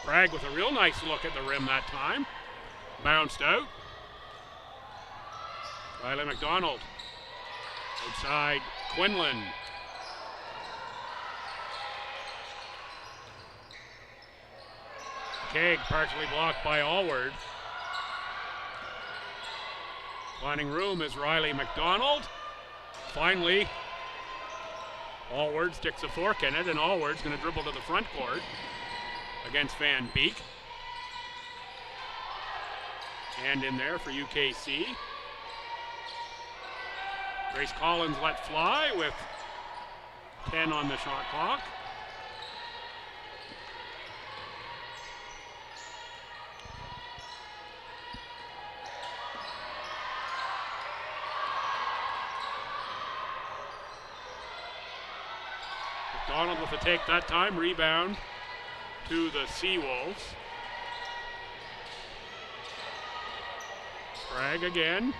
Sprague with a real nice look at the rim that time. Bounced out. Riley McDonald. Outside Quinlan. Kaig partially blocked by Allward. Finding room is Riley McDonald. Finally, Allward sticks a fork in it, and Allward's going to dribble to the front court against Van Beek. Hand in there for UKC. Grace Collins let fly with 10 on the shot clock. McDonald with a take that time, rebound to the Seawolves. Sprague again.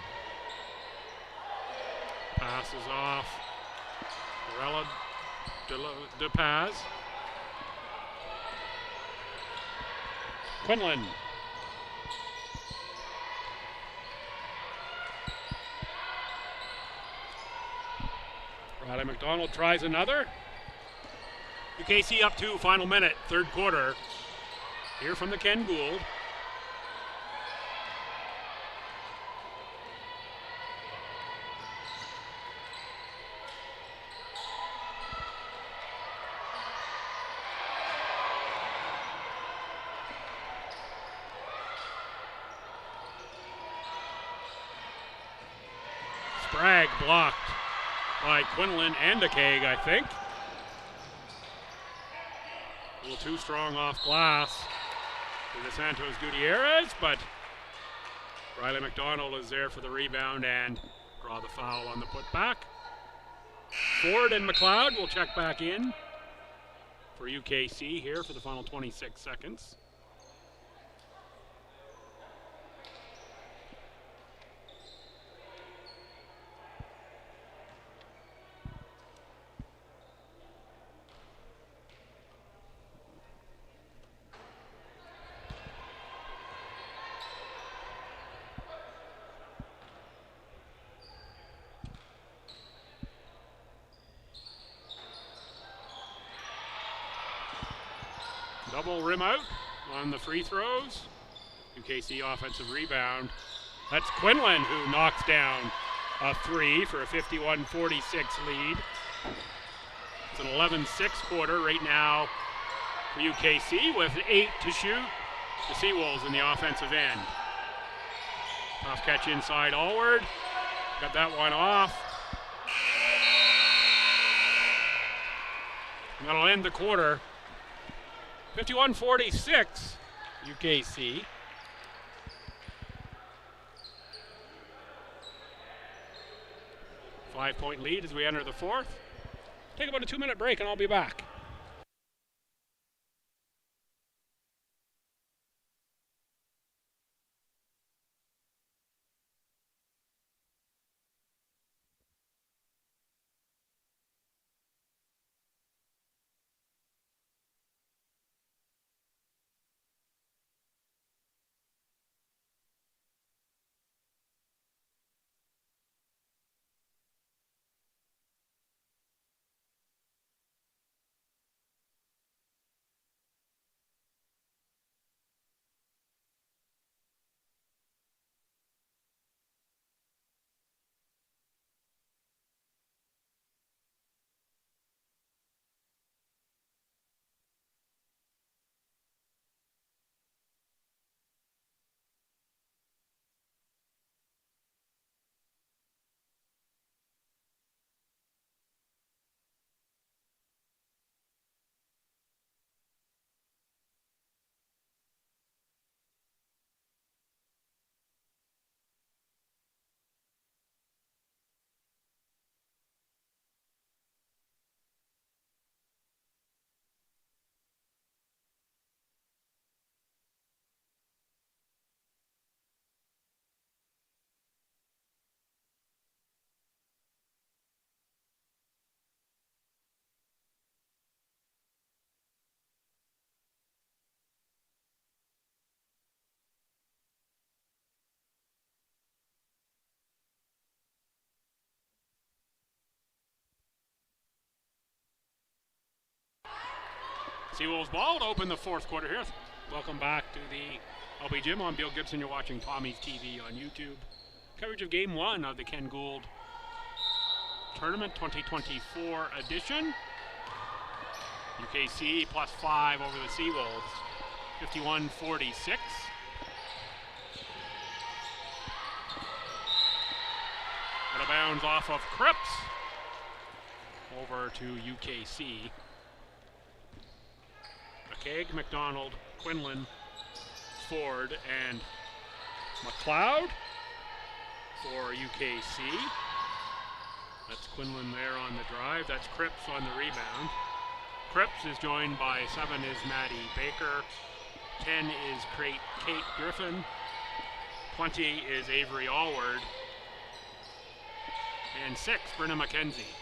Passes off. Morella de Paz. Quinlan. Riley McDonald tries another. UKC up 2, final minute, third quarter. Here from the Ken Gould. Sprague blocked by Quinlan and a Kaig, I think. A little too strong off glass for DeSantos Gutierrez, but Riley McDonald is there for the rebound and draw the foul on the putback. Ford and McLeod will check back in for UKC here for the final 26 seconds. Double rim out on the free throws. UKC offensive rebound. That's Quinlan who knocks down a three for a 51-46 lead. It's an 11-6 quarter right now for UKC with 8 to shoot. The Seawolves in the offensive end. Tough catch inside Allward. Got that one off. And that'll end the quarter. 51-46, UKC. Five-point lead as we enter the fourth. Take about a 2-minute break and I'll be back. Seawolves ball to open the fourth quarter here. Welcome back to the LB Gym. I'm Bill Gibson. You're watching Tommy's TV on YouTube. Coverage of Game 1 of the Ken Gould Tournament 2024 edition. UKC +5 over the Seawolves, 51-46. Out of bounds off of Cripps. Over to UKC. McCaig, McDonald, Quinlan, Ford, and McLeod for UKC. That's Quinlan there on the drive. That's Cripps on the rebound. Cripps is joined by 7 is Maddie Baker, 10 is Kate Griffin, 20 is Avery Allward, and 6, Brenna McKenzie.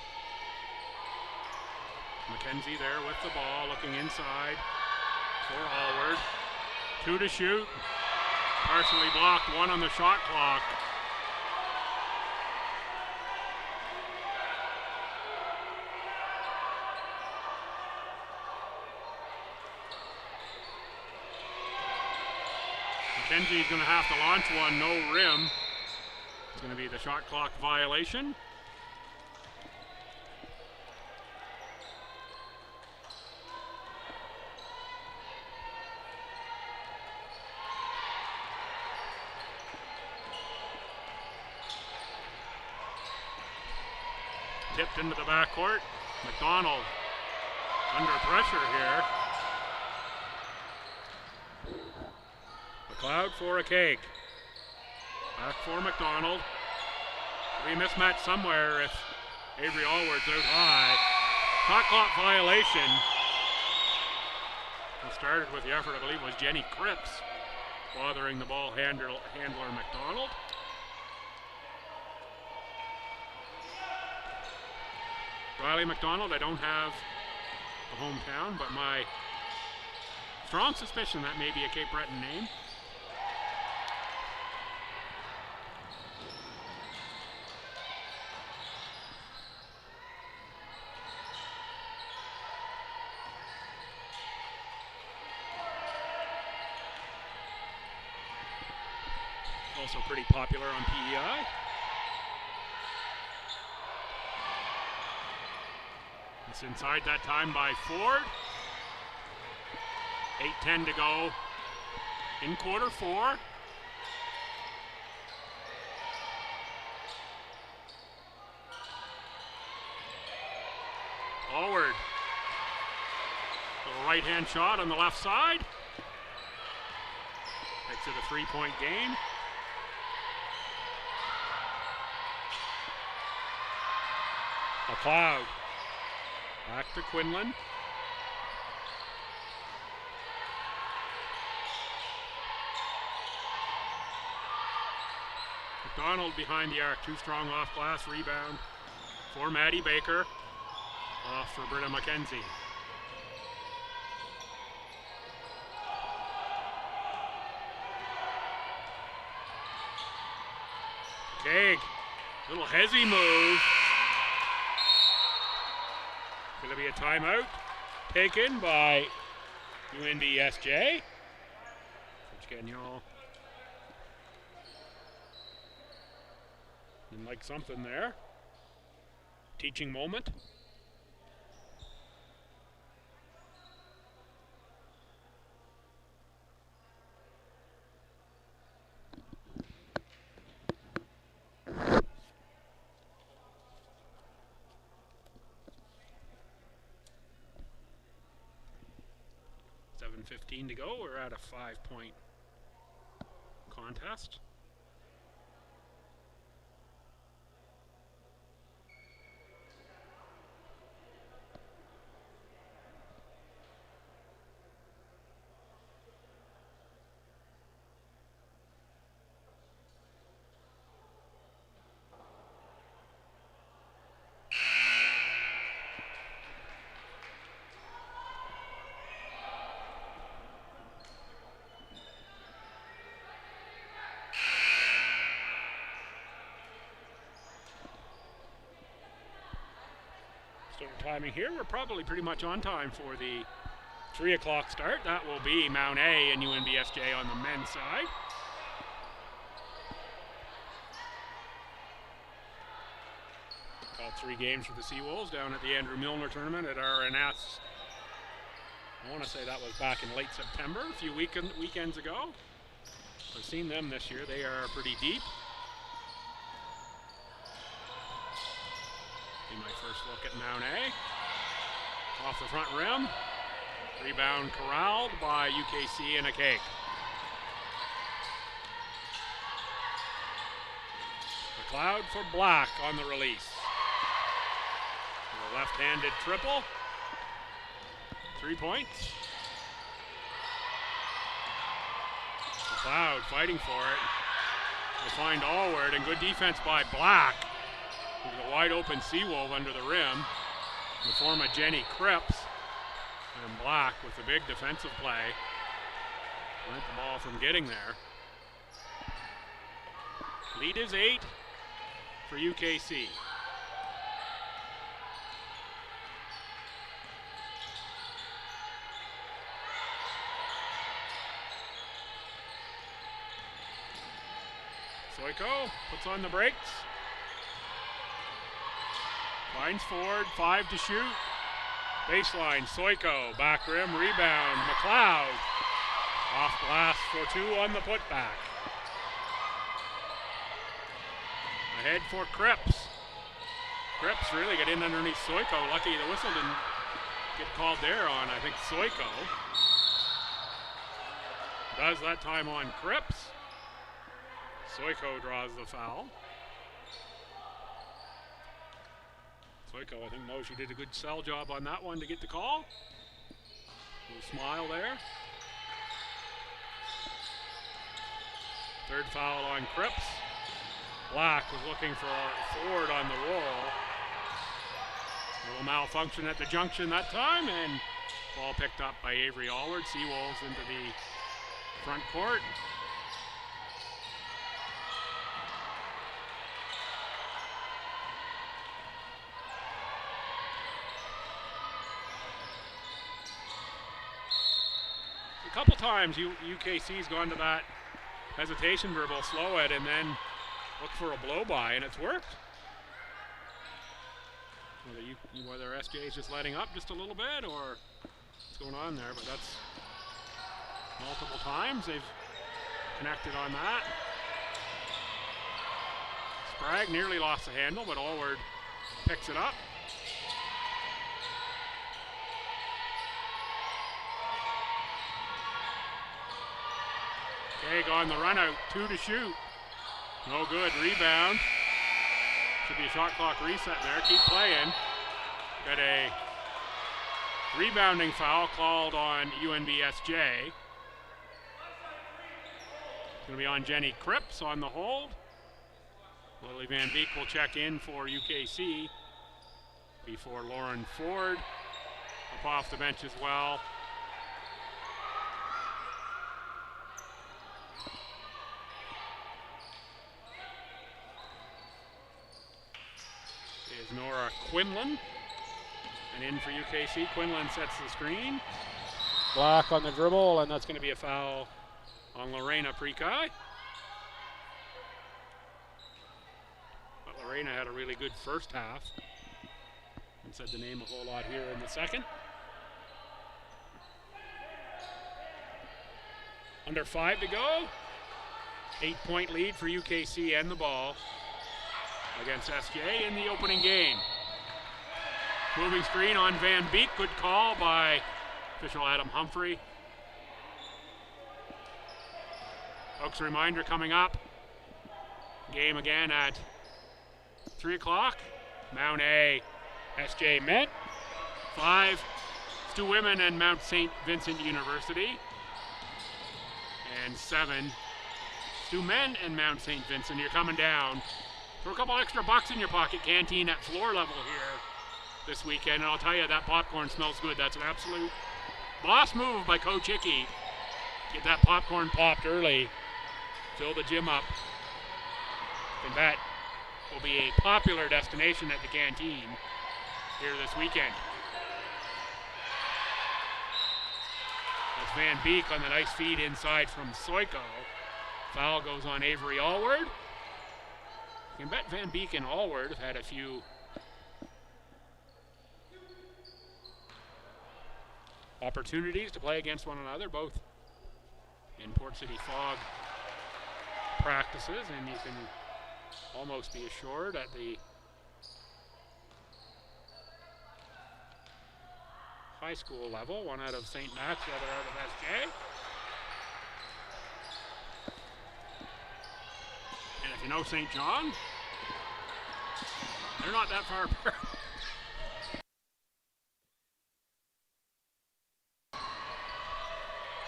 McKenzie there with the ball, looking inside for Allward. 2 to shoot. Partially blocked, 1 on the shot clock. McKenzie's going to have to launch one, no rim. It's going to be the shot clock violation. Tipped into the backcourt. McDonald under pressure here. McLeod for a cake. Back for McDonald. There'll be a mismatch somewhere if Avery Allward's out high. Shot clock violation. It started with the effort, I believe, was Jenny Cripps bothering the ball handler McDonald. Riley McDonald, I don't have the hometown, but my strong suspicion that may be a Cape Breton name. Also pretty popular on PEI. It's inside that time by Ford. 8:10 to go in quarter 4. Forward. Little right-hand shot on the left side. Makes it a 3-point game. McLeod. Back to Quinlan. McDonald behind the arc. Too strong off glass rebound for Maddie Baker. Off for Britta McKenzie. Kaig. Little hezzy move. Going to be a timeout taken by UNBSJ. Coach Gagnon didn't like something there. Teaching moment. .15 to go. We're at a 5-point contest. Timing here, we're probably pretty much on time for the 3 o'clock start. That will be Mount A and UNBSJ on the men's side. Called 3 games for the Seawolves down at the Andrew Milner tournament at RNS. I want to say that was back in late September, a few weekends ago. I've seen them this year. They are pretty deep. My first look at Mount A. Off the front rim. Rebound corralled by UKC and a Kaig. McLeod for Black on the release. The left-handed triple. 3 points. McLeod fighting for it. They find Allward, and good defense by Black. There's a wide open Seawolf under the rim in the form of Jenny Cripps. And Black with the big defensive play. Prevent the ball from getting there. Lead is 8 for UKC. Soiko puts on the brakes. Finds Ford, 5 to shoot. Baseline, Soiko, back rim, rebound, McLeod. Off glass for 2 on the putback. Ahead for Cripps. Cripps really got in underneath Soiko. Lucky the whistle didn't get called there on, I think, Soiko. Does that time on Cripps. Soiko draws the foul. Soiko, I think, knows she did a good sell job on that one to get the call. Little smile there. Third foul on Cripps. Black was looking for Ford on the roll. A little malfunction at the junction that time, and ball picked up by Avery Allward. Seawolves into the front court. A couple times UKC's gone to that hesitation dribble, slow it, and then look for a blow by, and it's worked. Whether SJ is just letting up just a little bit or what's going on there, but that's multiple times they've connected on that. Sprague nearly lost the handle, but Allward picks it up. Keg on the run out, 2 to shoot. No good, rebound. Should be a shot clock reset there, keep playing. Got a rebounding foul called on UNBSJ. It's going to be on Jenny Cripps on the hold. Lily Van Beek will check in for UKC before Lauren Ford up off the bench as well. Is Nora Quinlan. And in for UKC, Quinlan sets the screen. Black on the dribble, and that's going to be a foul on Lorena Prekai. But Lorena had a really good first half and said the name a whole lot here in the second. Under 5 to go. 8-point lead for UKC and the ball against SJ in the opening game. Moving screen on Van Beek. Good call by official Adam Humphrey. Folks, a reminder coming up. Game again at 3 o'clock. Mount A, SJ Met. 5, Stu Women and Mount St. Vincent University. And 7, Stu Men and Mount St. Vincent. You're coming down. Throw a couple extra bucks in your pocket. Canteen at floor level here this weekend. And I'll tell you, that popcorn smells good. That's an absolute boss move by Coach Hickey. Get that popcorn popped early. Fill the gym up. And that will be a popular destination at the canteen here this weekend. That's Van Beek on the nice feed inside from Soiko. Foul goes on Avery Allward. You can bet Van Beek and Allward have had a few opportunities to play against one another, both in Port City Fog practices, and you can almost be assured at the high school level, one out of St. Matt's, the other out of SJ. And if you know St. John, they're not that far apart.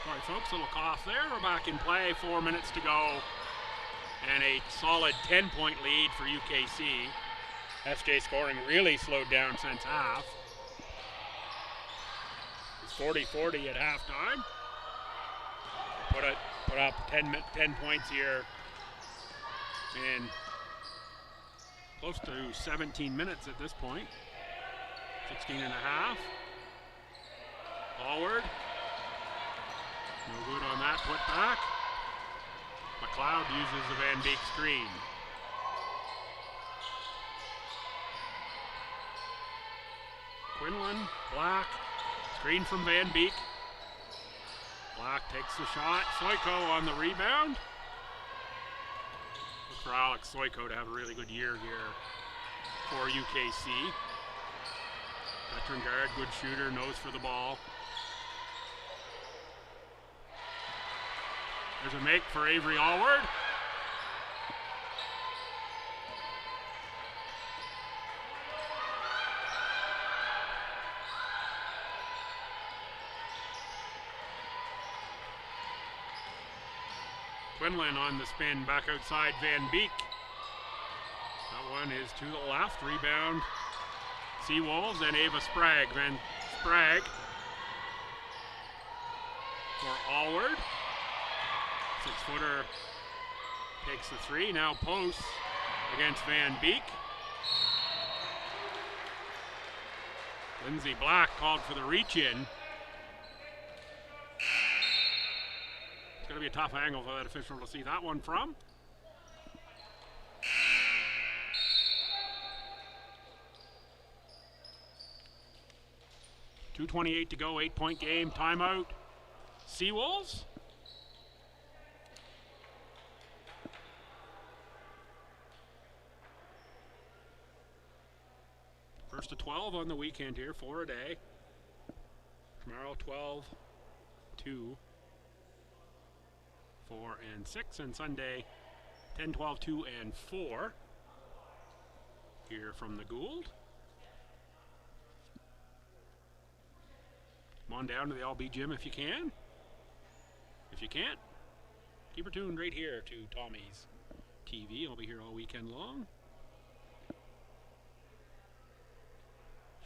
Sorry folks, little cough there. We're back in play, 4 minutes to go. And a solid 10-point lead for UKC. SJ scoring really slowed down since half. It's 40-40 at halftime. Put up 10 points here in close to 17 minutes at this point. 16 and a half. Allward. No good on that put back. McLeod uses the Van Beek screen. Quinlan, Black, screen from Van Beek. Black takes the shot. Soiko on the rebound. Look for Alex Soiko to have a really good year here for UKC. Veteran guard, good shooter, nose for the ball. There's a make for Avery Allward. Quinlan on the spin, back outside Van Beek. That one is to the left, rebound Seawolves and Ava Sprague. Van Sprague for Allward. 6-footer takes the three, now posts against Van Beek. Lindsay Black called for the reach in. It's going to be a tough angle for that official to see that one from. .228 to go, 8-point game, timeout. Seawolves. First to 12 on the weekend here, 4 a day. Tomorrow 12, 2, 4, and 6, and Sunday 10, 12, 2, and 4 here from the Gould. Come on down to the LB gym if you can. If you can't, keep her tuned right here to Tommy's TV. I'll be here all weekend long.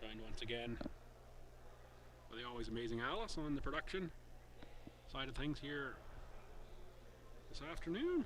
Joined once again by the always amazing Alice on the production side of things here this afternoon.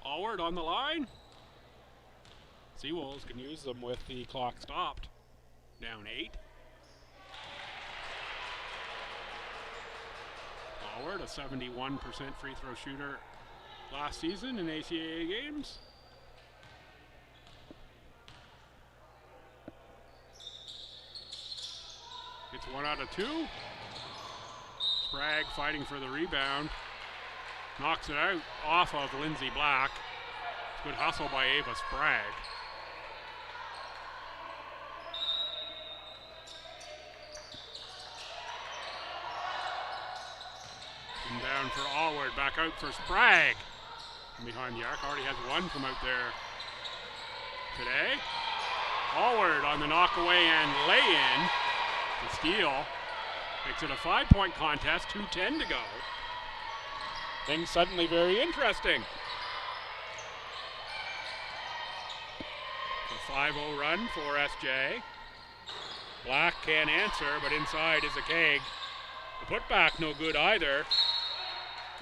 Allward on the line. Seawolves can use them with the clock stopped. Down 8. Allward, a 71% free throw shooter last season in ACAA games. It's 1 out of 2. Sprague fighting for the rebound. Knocks it out off of Lindsay Black. Good hustle by Ava Sprague. And down for Allward, back out for Sprague. From behind the arc, already has 1 from out there today. Allward on the knockaway and lay-in. The steal makes it a 5-point contest, 2:10 to go. Things suddenly very interesting. A 5-0 run for SJ. Black can't answer, but inside is a keg. The putback no good either.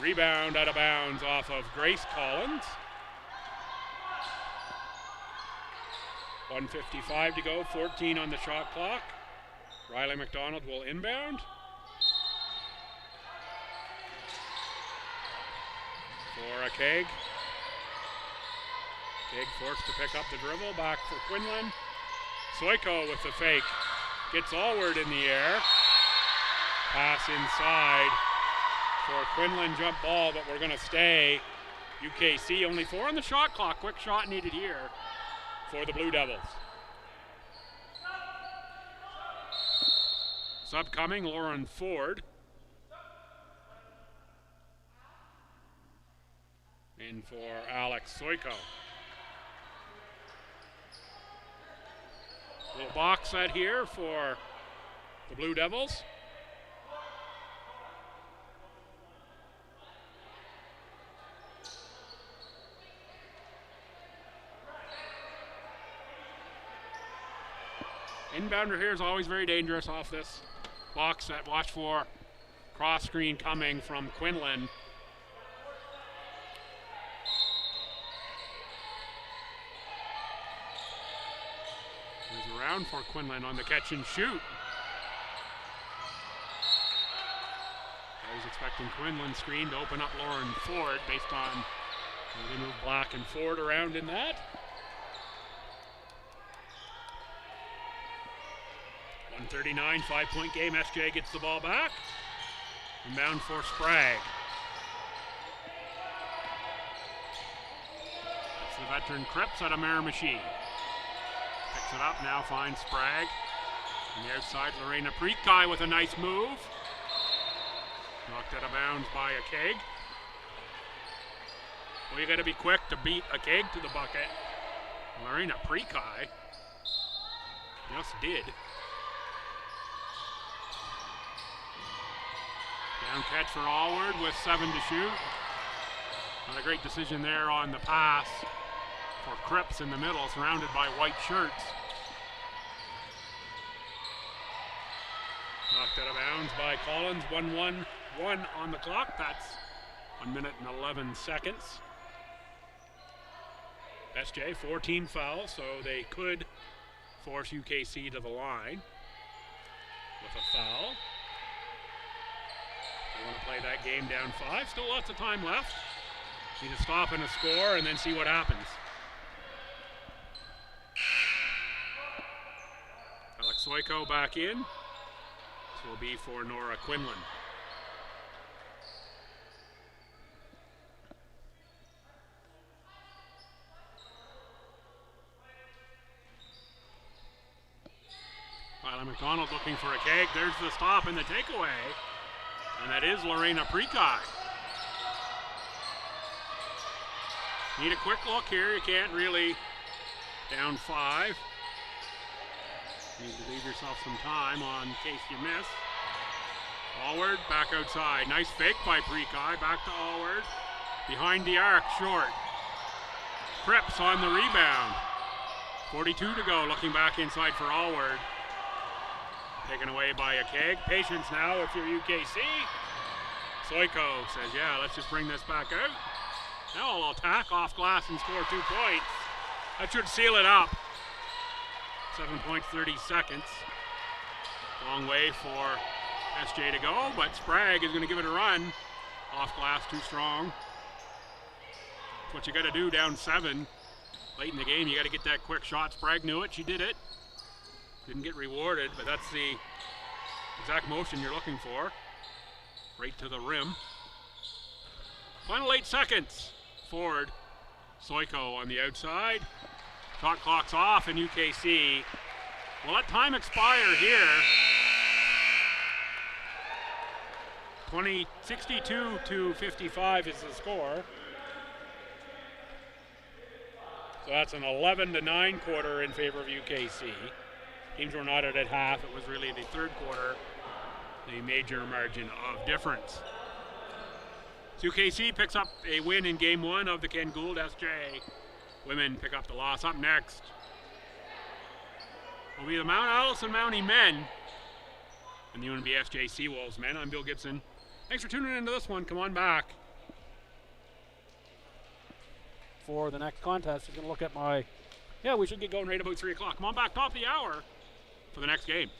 Rebound out of bounds off of Grace Collins. 1:55 to go, 14 on the shot clock. Riley McDonald will inbound. For a Keg. Keg forced to pick up the dribble, back for Quinlan. Soiko with the fake. Gets Allward in the air. Pass inside for Quinlan, jump ball, but we're going to stay. UKC only 4 on the shot clock. Quick shot needed here for the Blue Devils. Sub coming, Lauren Ford. In for Alex Soiko. Little box set here for the Blue Devils. Inbounder here is always very dangerous off this box set. Watch for cross screen coming from Quinlan. There's around for Quinlan on the catch and shoot. I was expecting Quinlan's screen to open up Lauren Ford based on they move Black and Ford around in that. 1:39, 5-point game. SJ gets the ball back. Inbound for Sprague. It's the veteran Cripps out of Miramichi. Picks it up, now finds Sprague. On the outside, Lorena Prekai with a nice move. Knocked out of bounds by a Keg. Well, you got to be quick to beat a Keg to the bucket. Lorena Prekai just did. Down catch for Allward with 7 to shoot. Not a great decision there on the pass for Cripps in the middle, surrounded by white shirts. Knocked out of bounds by Collins. 1-1-1 on the clock. That's 1 minute and 11 seconds. SJ, 14 fouls, so they could force UKC to the line with a foul. They want to play that game down 5. Still lots of time left. Need to stop and a score and then see what happens. Alex Soiko back in. This will be for Nora Quinlan. Tyler McDonald looking for a keg. There's the stop and the takeaway. And that is Lorena Prekai. Need a quick look here. You can't really down 5. Need to leave yourself some time in case you miss. Allward back outside. Nice fake by Prekai. Back to Allward. Behind the arc, short. Cripps on the rebound. 42 to go. Looking back inside for Allward. Taken away by a keg. Patience now if you're UKC. Soiko says, yeah, let's just bring this back out. Now I'll attack off glass and score 2 points. That should seal it up. 7 points, 30 seconds. Long way for SJ to go, but Sprague is going to give it a run. Off glass, too strong. That's what you got to do down 7. Late in the game, you got to get that quick shot. Sprague knew it, she did it. Didn't get rewarded, but that's the exact motion you're looking for. Right to the rim. Final 8 seconds. Ford, Soiko on the outside. Shot clock's off, and UKC will let time expire here. 62 to 55 is the score. So that's an 11-9 quarter in favor of UKC. Teams were not at half. It was really the third quarter, the major margin of difference. So UKC picks up a win in game 1 of the Ken Gould SJ. Women pick up the loss. Up next will be the Mount Allison Mountie men and the UNBSJ Seawolves men. I'm Bill Gibson. Thanks for tuning into this one. Come on back. For the next contest, we're going to look at we should get going right about 3 o'clock. Come on back, top of the hour for the next game.